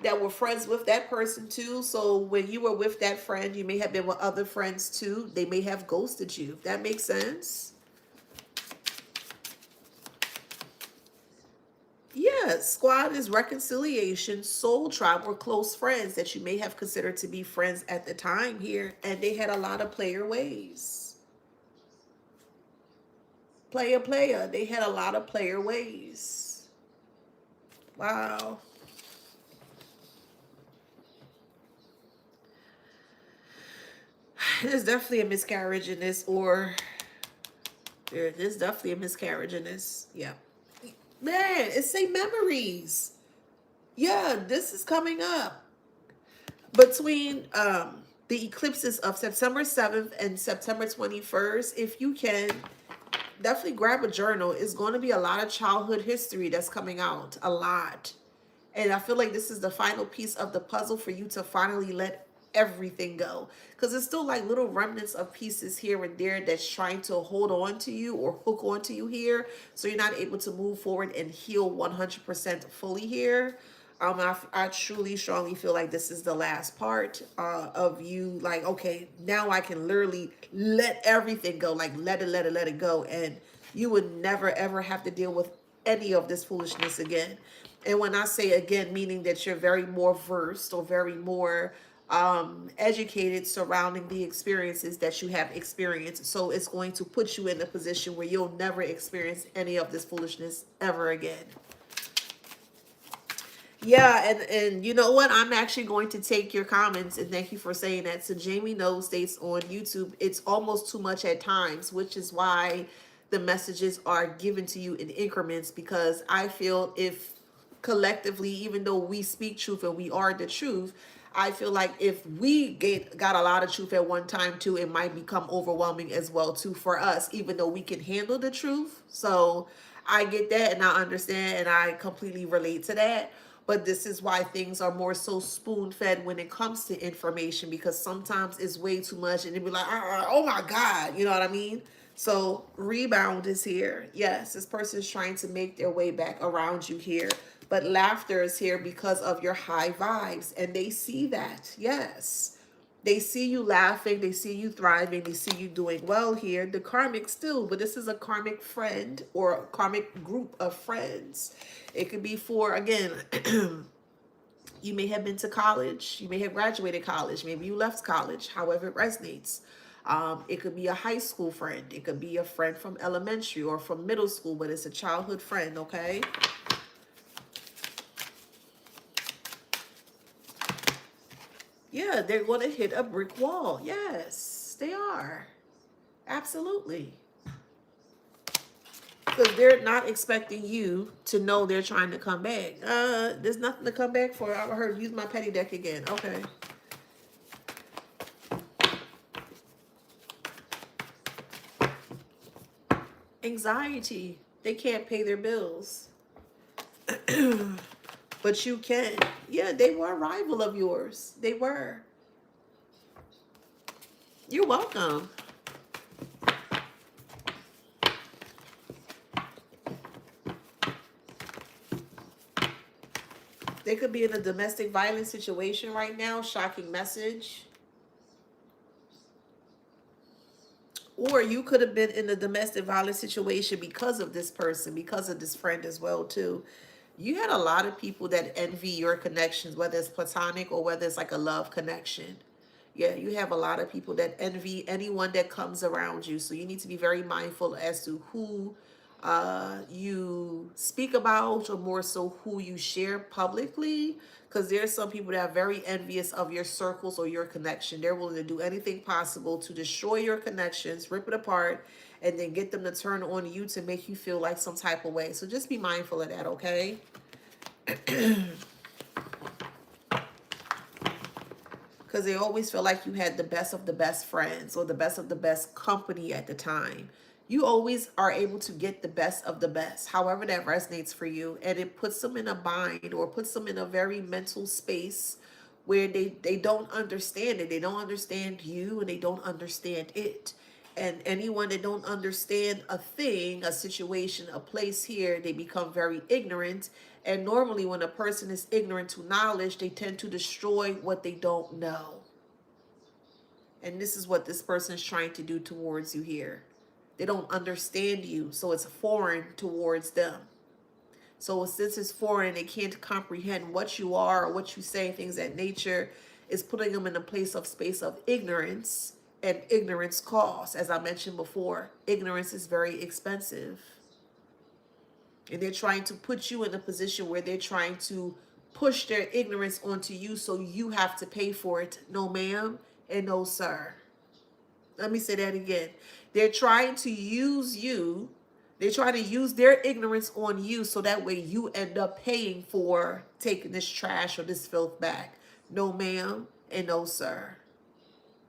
that were friends with that person too. So when you were with that friend, you may have been with other friends too. They may have ghosted you. If that makes sense. Yeah, squad is reconciliation, soul tribe, or close friends that you may have considered to be friends at the time here. And they had a lot of player ways. Player. They had a lot of player ways. Wow. There's definitely a miscarriage in this, or there's definitely a miscarriage in this. Yeah. Man, it's say memories. Yeah, this is coming up. Between the eclipses of September 7th and September 21st, if you can, definitely grab a journal. It's going to be a lot of childhood history that's coming out. A lot. And I feel like this is the final piece of the puzzle for you to finally let everything go. Because it's still like little remnants of pieces here and there that's trying to hold on to you or hook onto you here. So you're not able to move forward and heal 100% fully here. I truly, strongly feel like this is the last part of you. Like, okay, now I can literally let everything go. Like, let it go. And you would never, ever have to deal with any of this foolishness again. And when I say again, meaning that you're very more versed or very more educated surrounding the experiences that you have experienced. So it's going to put you in a position where you'll never experience any of this foolishness ever again. Yeah, and you know what? I'm actually going to take your comments, and thank you for saying that. So Jamie Knows states on YouTube, it's almost too much at times, which is why the messages are given to you in increments, because I feel if collectively, even though we speak truth and we are the truth, I feel like if we got a lot of truth at one time too, it might become overwhelming as well too for us, even though we can handle the truth. So I get that and I understand and I completely relate to that. But this is why things are more so spoon fed when it comes to information, because sometimes it's way too much and it'd be like, oh my God, you know what I mean? So rebound is here. Yes, this person is trying to make their way back around you here. But laughter is here because of your high vibes. And they see that. Yes. They see you laughing. They see you thriving. They see you doing well here. The karmic still, but this is a karmic friend or a karmic group of friends. It could be for, again, you may have been to college. You may have graduated college. Maybe you left college, however it resonates. It could be a high school friend. It could be a friend from elementary or from middle school, but it's a childhood friend, okay? Yeah, they're going to hit a brick wall. Yes, they are. Absolutely. Because they're not expecting you to know they're trying to come back. There's nothing to come back for. I heard use my petty deck again. Okay. Anxiety. They can't pay their bills. But you can. Yeah, they were a rival of yours. They were. You're welcome. They could be in a domestic violence situation right now. Shocking message. Or you could have been in a domestic violence situation because of this person, because of this friend as well too. You had a lot of people that envy your connections, whether it's platonic or whether it's like a love connection. Yeah, you have a lot of people that envy anyone that comes around you. So you need to be very mindful as to who you speak about, or more so who you share publicly, because there's some people that are very envious of your circles or your connection. They're willing to do anything possible to destroy your connections, rip it apart, and then get them to turn on you to make you feel like some type of way. So just be mindful of that, okay? Because they always feel like you had the best of the best friends or the best of the best company at the time. You always are able to get the best of the best, however that resonates for you. And it puts them in a bind or puts them in a very mental space where they don't understand it. They don't understand you and they don't understand it. And anyone that don't understand a thing, a situation, a place here, they become very ignorant. And normally when a person is ignorant to knowledge, they tend to destroy what they don't know. And this is what this person is trying to do towards you here. They don't understand you, so it's foreign towards them. So since it's foreign, they can't comprehend what you are or what you say, things that nature is putting them in a place of space of ignorance, and ignorance costs. As I mentioned before, ignorance is very expensive. And they're trying to put you in a position where they're trying to push their ignorance onto you, so you have to pay for it. No, ma'am, and no, sir. Let me say that again. They're trying to use you. They try to use their ignorance on you, so that way you end up paying for taking this trash or this filth back. No, ma'am, and no, sir.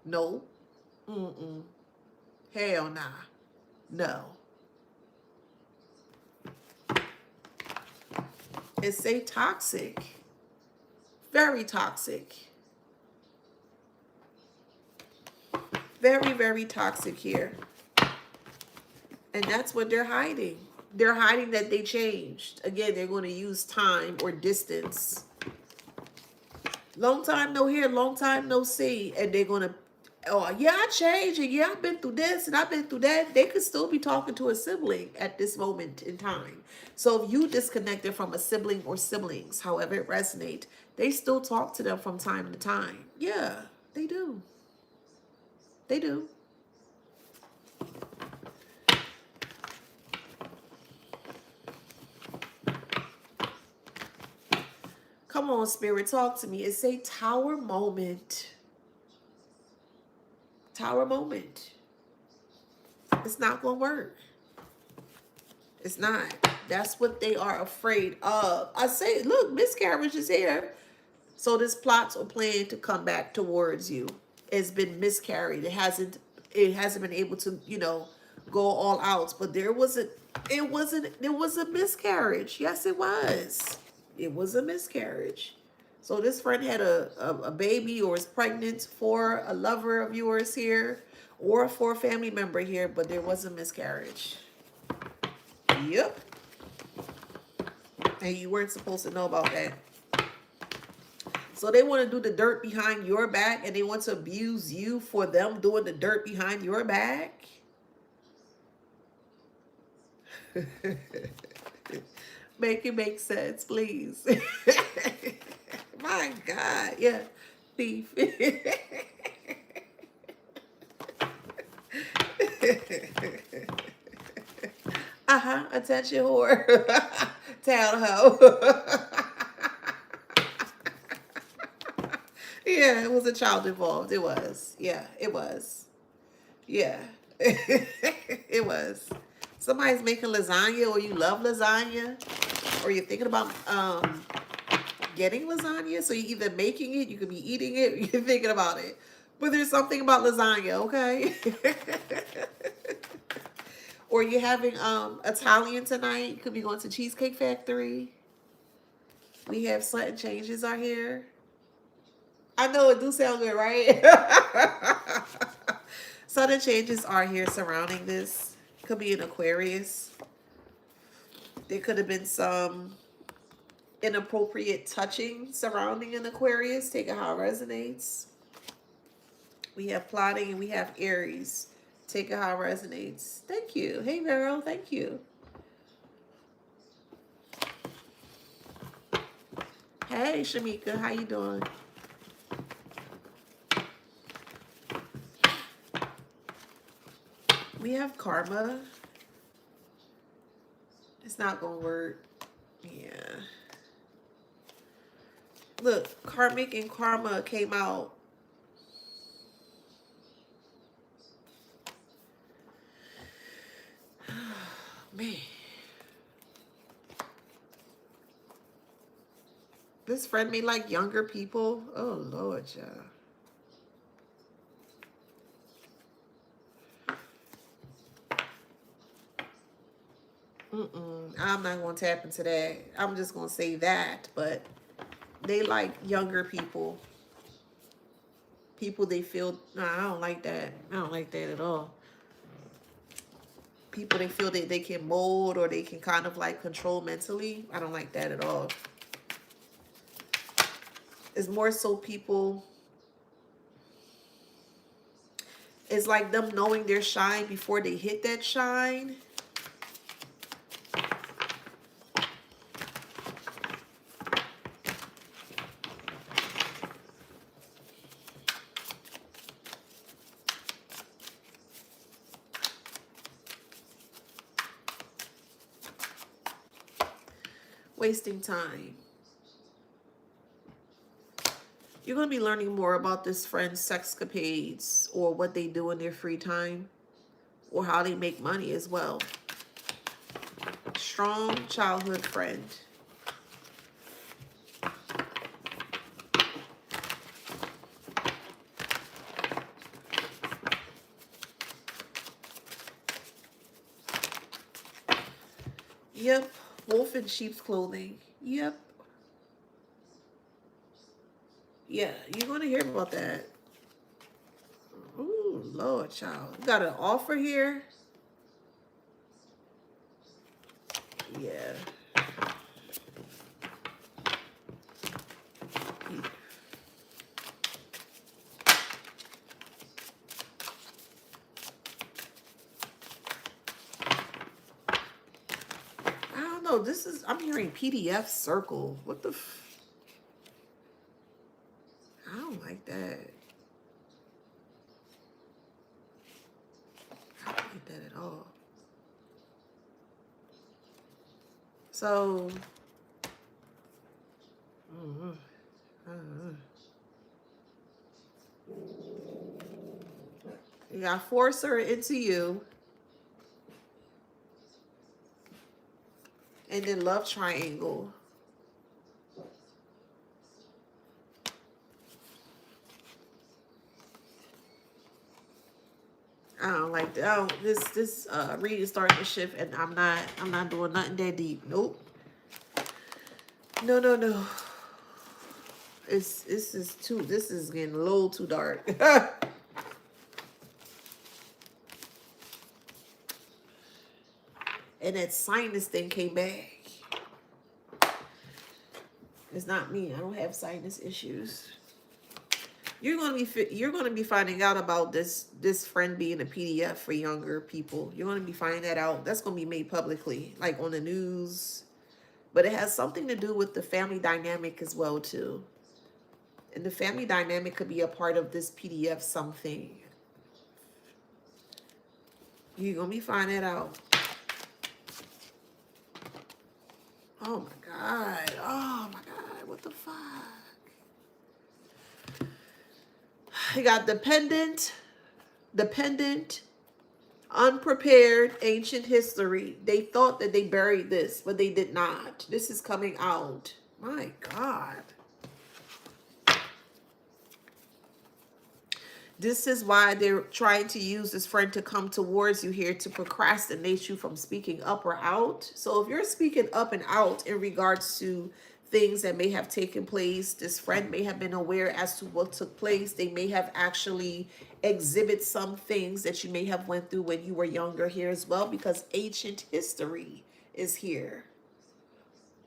No. Mm-mm. Hell nah. No. It's a toxic. Very toxic. Very, very toxic here. And that's what they're hiding. They're hiding that they changed. Again, they're going to use time or distance. Long time no hear, long time no see. And they're going to, oh, yeah, I changed. And yeah, I've been through this and I've been through that. They could still be talking to a sibling at this moment in time. So if you disconnected from a sibling or siblings, however it resonates, they still talk to them from time to time. Yeah, they do. They do. Come on, Spirit, talk to me. It's a tower moment. Tower moment. It's not going to work. It's not. That's what they are afraid of. I say, look, miscarriage is here. So this plots or plan to come back towards you. It's been miscarried. It hasn't been able to, go all out. But there was a miscarriage. Yes, it was. It was a miscarriage. So this friend had a baby or is pregnant for a lover of yours here or for a family member here, but there was a miscarriage. Yep. And you weren't supposed to know about that. So they want to do the dirt behind your back and they want to abuse you for them doing the dirt behind your back. Make it make sense, please. My God. Yeah. Thief. Attention whore. Town hoe. Yeah, it was a child involved. It was. Yeah, it was. Yeah. It was. Somebody's making lasagna or you love lasagna or you're thinking about getting lasagna. So you're either making it, you could be eating it, or you're thinking about it. But there's something about lasagna, okay? Or you're having Italian tonight. You could be going to Cheesecake Factory. We have sudden changes out here. I know it do sound good, right? Sudden changes are here surrounding this. Could be an Aquarius. There could have been some inappropriate touching surrounding an Aquarius. Take it how it resonates. We have plotting and we have Aries. Take it how it resonates. Thank you. Hey, Vero. Thank you. Hey, Shamika. How you doing? We have karma. It's not going to work. Yeah. Look, karmic and karma came out. Man. This friend may like younger people. Oh, Lord, y'all. I'm not going to tap into that. I'm just going to say that. But they like younger people. People they feel, no, I don't like that. I don't like that at all. People they feel that they can mold or they can kind of like control mentally. I don't like that at all. It's more so people, it's like them knowing their shine before they hit that shine. Wasting time. You're going to be learning more about this friend's sexcapades or what they do in their free time or how they make money as well. Strong childhood friend. Yep. Wolf in sheep's clothing. Yep. Yeah, you're going to hear about that. Ooh, Lord, child. You got an offer here? Yeah. I don't know. I'm hearing PDF circle. What the I don't like that. I don't like that at all. So, you got to force her into you. And then love triangle. I don't like that. Oh, this read is starting to shift, and I'm not doing nothing that deep. Nope. No, no, no. This is getting a little too dark. And that sinus thing came back. It's not me. I don't have sinus issues. You're gonna be finding out about this friend being a PDF for younger people. You're gonna be finding that out. That's gonna be made publicly, like on the news. But it has something to do with the family dynamic as well too. And the family dynamic could be a part of this PDF something. You're gonna be finding that out. Oh my God. Oh my God. What the fuck? You got dependent, unprepared, ancient history. They thought that they buried this, but they did not. This is coming out. My God. This is why they're trying to use this friend to come towards you here to procrastinate you from speaking up or out. So if you're speaking up and out in regards to things that may have taken place, this friend may have been aware as to what took place. They may have actually exhibit some things that you may have went through when you were younger here as well, because ancient history is here.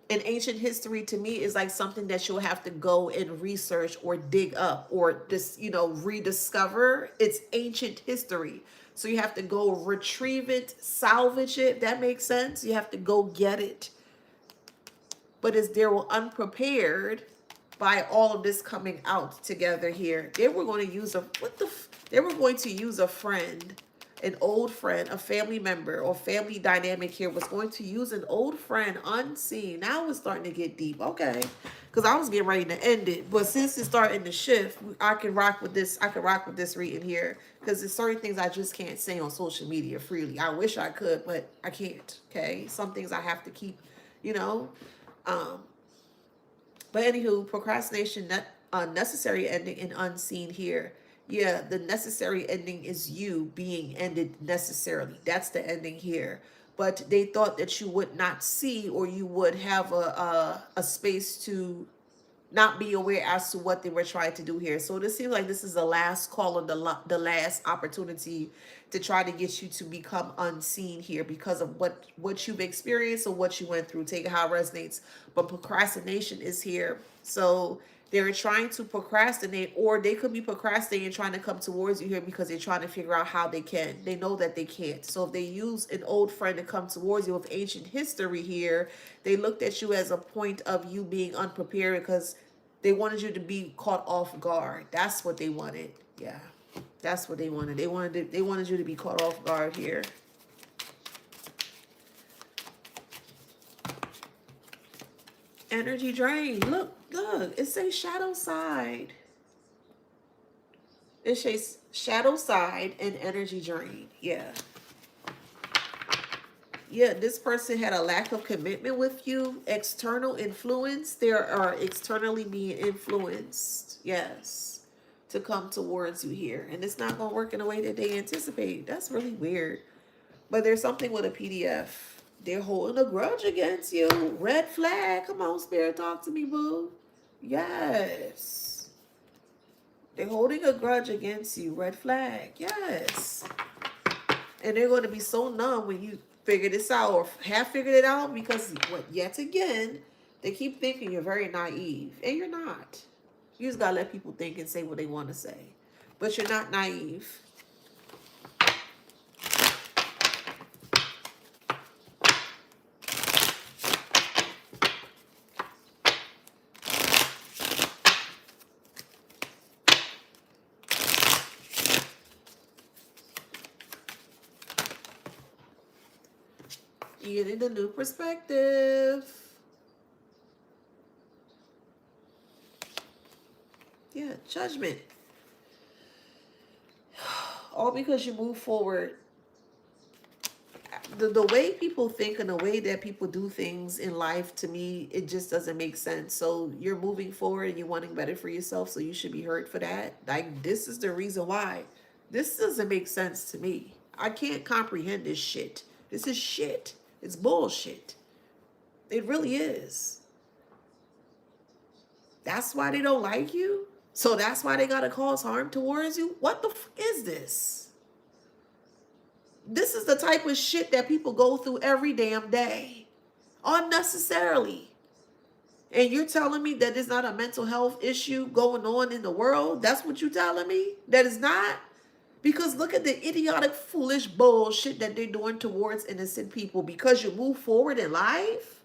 And ancient history to me is like something that you'll have to go and research or dig up or just, rediscover. It's ancient history. So you have to go retrieve it, salvage it. That makes sense. You have to go get it. But as they were unprepared by all of this coming out together here, they were going to use they were going to use a friend, an old friend, a family member or family dynamic here was going to use an old friend unseen. Now it's starting to get deep. Okay. Because I was getting ready to end it. But since it's starting to shift, I can rock with this. I can rock with this reading here. Because there's certain things I just can't say on social media freely. I wish I could, but I can't. Okay. Some things I have to keep, you know. But anywho, procrastination, necessary ending and unseen here. Yeah, the necessary ending is you being ended necessarily. That's the ending here. But they thought that you would not see, or you would have a space to not be aware as to what they were trying to do here. So this seems like this is the last call and the last opportunity to try to get you to become unseen here because of what you've experienced or what you went through. Take it how it resonates. But procrastination is here. So they're trying to procrastinate, or they could be procrastinating and trying to come towards you here because they're trying to figure out how they can. They know that they can't. So if they use an old friend to come towards you with ancient history here, they looked at you as a point of you being unprepared because they wanted you to be caught off guard. That's what they wanted. Yeah. That's what they wanted. They wanted you to be caught off guard here. Energy drain. Look. It says shadow side. It says shadow side and energy drain. Yeah. Yeah, this person had a lack of commitment with you. External influence. They are externally being influenced. Yes. To come towards you here. And it's not going to work in a way that they anticipate. That's really weird. But there's something with a PDF. They're holding a grudge against you. Red flag. Come on, Spirit, talk to me, boo. Yes. They're holding a grudge against you. Red flag. Yes. And they're going to be so numb when you figure this out or have figured it out because, yet again, they keep thinking you're very naive. And you're not. You just got to let people think and say what they want to say. But you're not naive. You're getting a new perspective. Yeah, judgment. All because you move forward the way people think and the way that people do things in life, to me, it just doesn't make sense. So you're moving forward and you're wanting better for yourself, so you should be hurt for that. Like, this is the reason why. This doesn't make sense to me. I can't comprehend this shit. This is shit. It's bullshit. It really is. That's why they don't like you? So that's why they gotta cause harm towards you? What the is this? This is the type of shit that people go through every damn day. Unnecessarily. And you're telling me that there's not a mental health issue going on in the world? That's what you're telling me? That is not? Because look at the idiotic, foolish bullshit that they're doing towards innocent people because you move forward in life.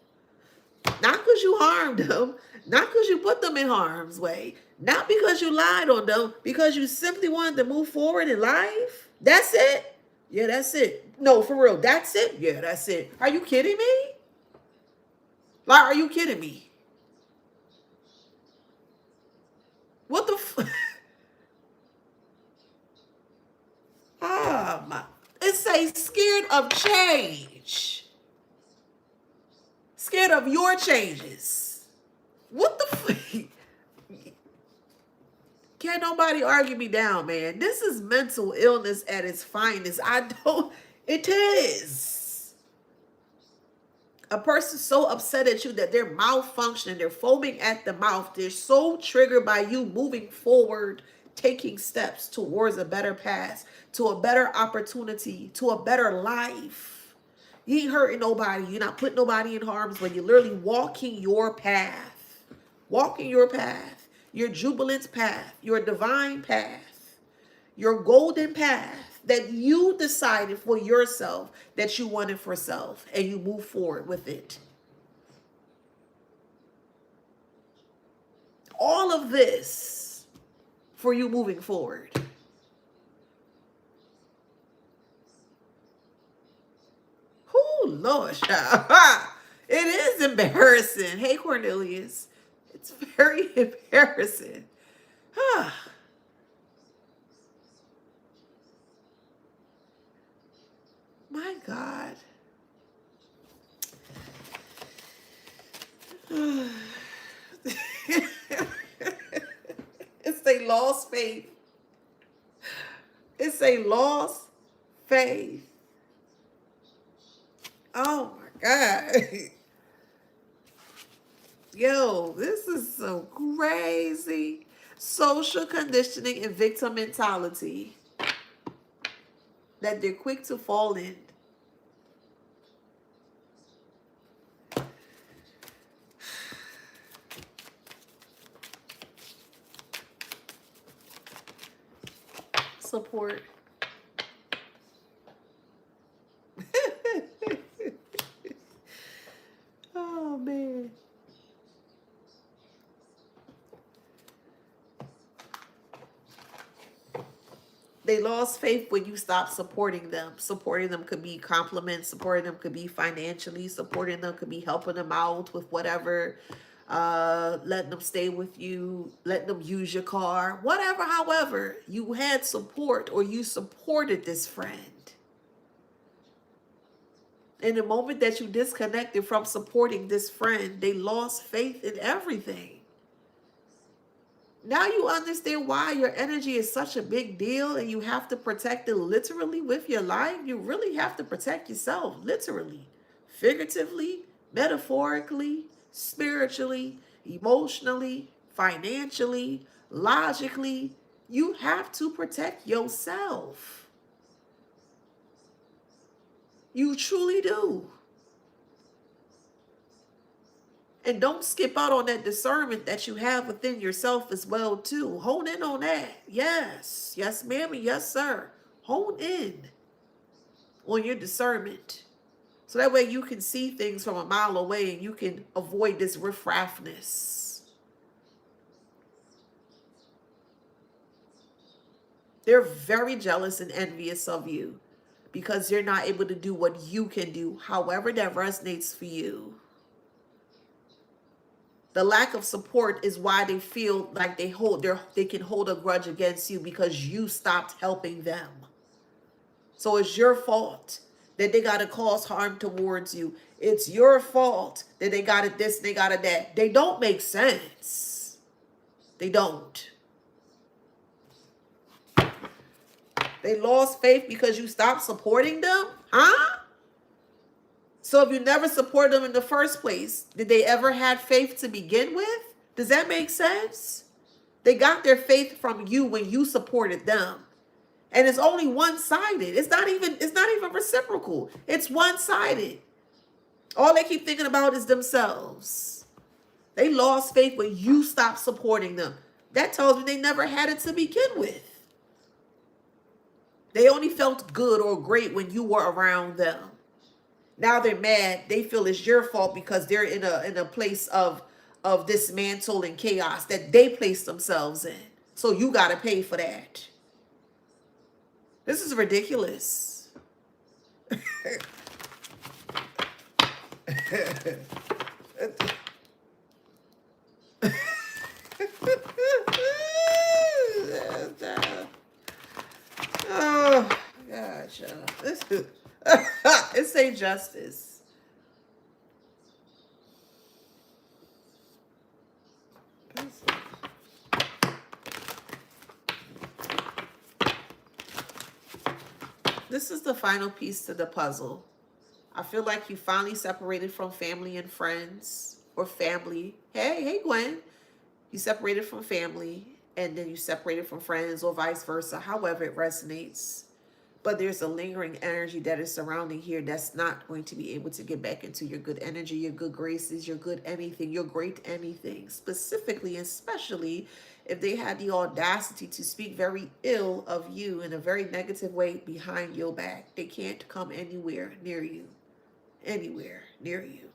Not because you harmed them, not because you put them in harm's way, not because you lied on them, because you simply wanted to move forward in life. That's it? Yeah, that's it. No, for real, that's it? Yeah, that's it. Are you kidding me? Like, are you kidding me? What the Ah, my. It says scared of change. Scared of your changes. What the Can't nobody argue me down, man. This is mental illness at its finest. It is. A person so upset at you that they're malfunctioning, they're foaming at the mouth, they're so triggered by you moving forward, taking steps towards a better path, to a better opportunity, to a better life. You ain't hurting nobody. You're not putting nobody in harm's way. You're literally walking your path. Walking your path. Your jubilant path. Your divine path. Your golden path that you decided for yourself that you wanted for self. And you move forward with it. All of this for you moving forward. Oh, Lord, child. It is embarrassing. Hey, Cornelius. It's very embarrassing. My God. It's a lost faith. It's a lost faith. Oh my God. Yo, this is so crazy. Social conditioning and victim mentality that they're quick to fall in. Support. Oh, man. They lost faith when you stop supporting them. Supporting them could be compliments. Supporting them could be financially. Supporting them could be helping them out with whatever. Letting them stay with you. Letting them use your car. Whatever, however, you had support or you supported this friend. In the moment that you disconnected from supporting this friend, they lost faith in everything. Now you understand why your energy is such a big deal and you have to protect it literally with your life. You really have to protect yourself, literally, figuratively, metaphorically, spiritually, emotionally, financially, logically. You have to protect yourself. You truly do. And don't skip out on that discernment that you have within yourself as well, too. Hone in on that. Yes. Yes, ma'am, and yes, sir. Hone in on your discernment. So that way you can see things from a mile away and you can avoid this riffraffness. They're very jealous and envious of you because you're not able to do what you can do, however that resonates for you. The lack of support is why they feel like they can hold a grudge against you because you stopped helping them. So it's your fault that they got to cause harm towards you. It's your fault that they got it this, they got it that. They don't make sense. They don't. They lost faith because you stopped supporting them? Huh? So if you never supported them in the first place, did they ever had faith to begin with? Does that make sense? They got their faith from you when you supported them. And it's only one-sided. It's not even reciprocal. It's one-sided. All they keep thinking about is themselves. They lost faith when you stopped supporting them. That tells me they never had it to begin with. They only felt good or great when you were around them. Now they're mad. They feel it's your fault because they're in a place of dismantle and chaos that they placed themselves in. So you got to pay for that. This is ridiculous. Oh, gosh. It's a justice. This is the final piece to the puzzle. I feel like you finally separated from family and friends, or family. Hey, Gwen. You separated from family, and then you separated from friends, or vice versa, however it resonates. But there's a lingering energy that is surrounding here that's not going to be able to get back into your good energy, your good graces, your good anything, your great anything. Specifically, especially if they had the audacity to speak very ill of you in a very negative way behind your back. They can't come anywhere near you. Anywhere near you.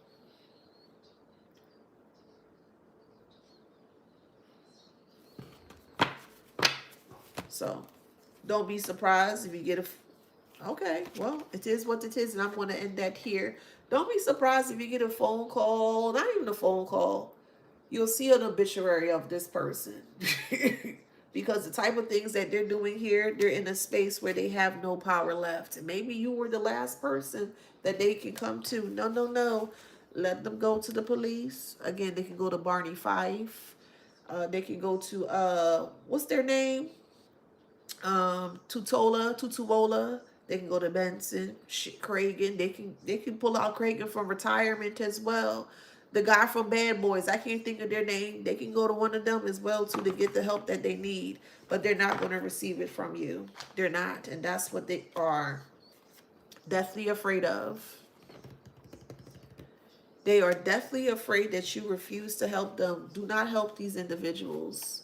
So don't be surprised if you get okay, well, it is what it is, and I'm going to end that here. Don't be surprised if you get a phone call, not even a phone call. You'll see an obituary of this person. Because the type of things that they're doing here, they're in a space where they have no power left. And maybe you were the last person that they can come to. No. Let them go to the police. Again, they can go to Barney Fife. They can go to, what's their name? Tutuola. They can go to Benson, Cragen. They can pull out Cragen from retirement as well. The guy from Bad Boys, I can't think of their name. They can go to one of them as well too to get the help that they need. But they're not going to receive it from you. They're not. And that's what they are deathly afraid of. They are deathly afraid that you refuse to help them. Do not help these individuals.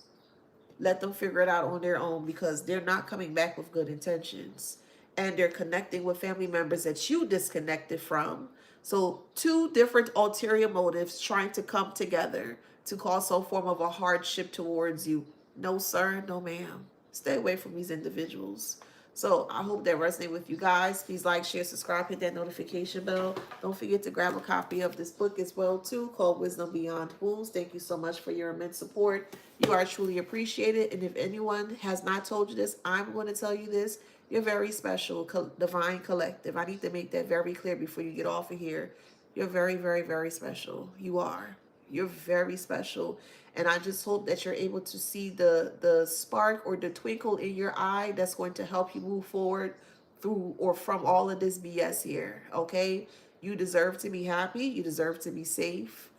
Let them figure it out on their own, because they're not coming back with good intentions. And they're connecting with family members that you disconnected from. So two different ulterior motives trying to come together to cause some form of a hardship towards you. No, sir. No, ma'am. Stay away from these individuals. So I hope that resonates with you guys. Please like, share, subscribe, hit that notification bell. Don't forget to grab a copy of this book as well too, called Wisdom Beyond Wounds. Thank you so much for your immense support. You are truly appreciated. And if anyone has not told you this, I'm going to tell you this. You're very special, divine collective. I need to make that very clear before you get off of here. You're very, very, very special. You are. You're very special. And I just hope that you're able to see the spark or the twinkle in your eye that's going to help you move forward through or from all of this BS here. Okay? You deserve to be happy. You deserve to be safe.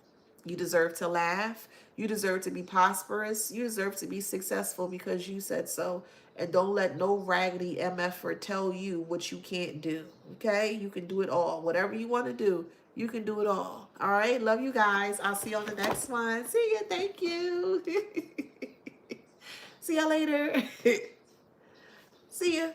You deserve to laugh. You deserve to be prosperous. You deserve to be successful because you said so. And don't let no raggedy MFer tell you what you can't do. Okay? You can do it all. Whatever you want to do, you can do it all. All right? Love you guys. I'll see you on the next one. See ya. Thank you. See ya later. See ya.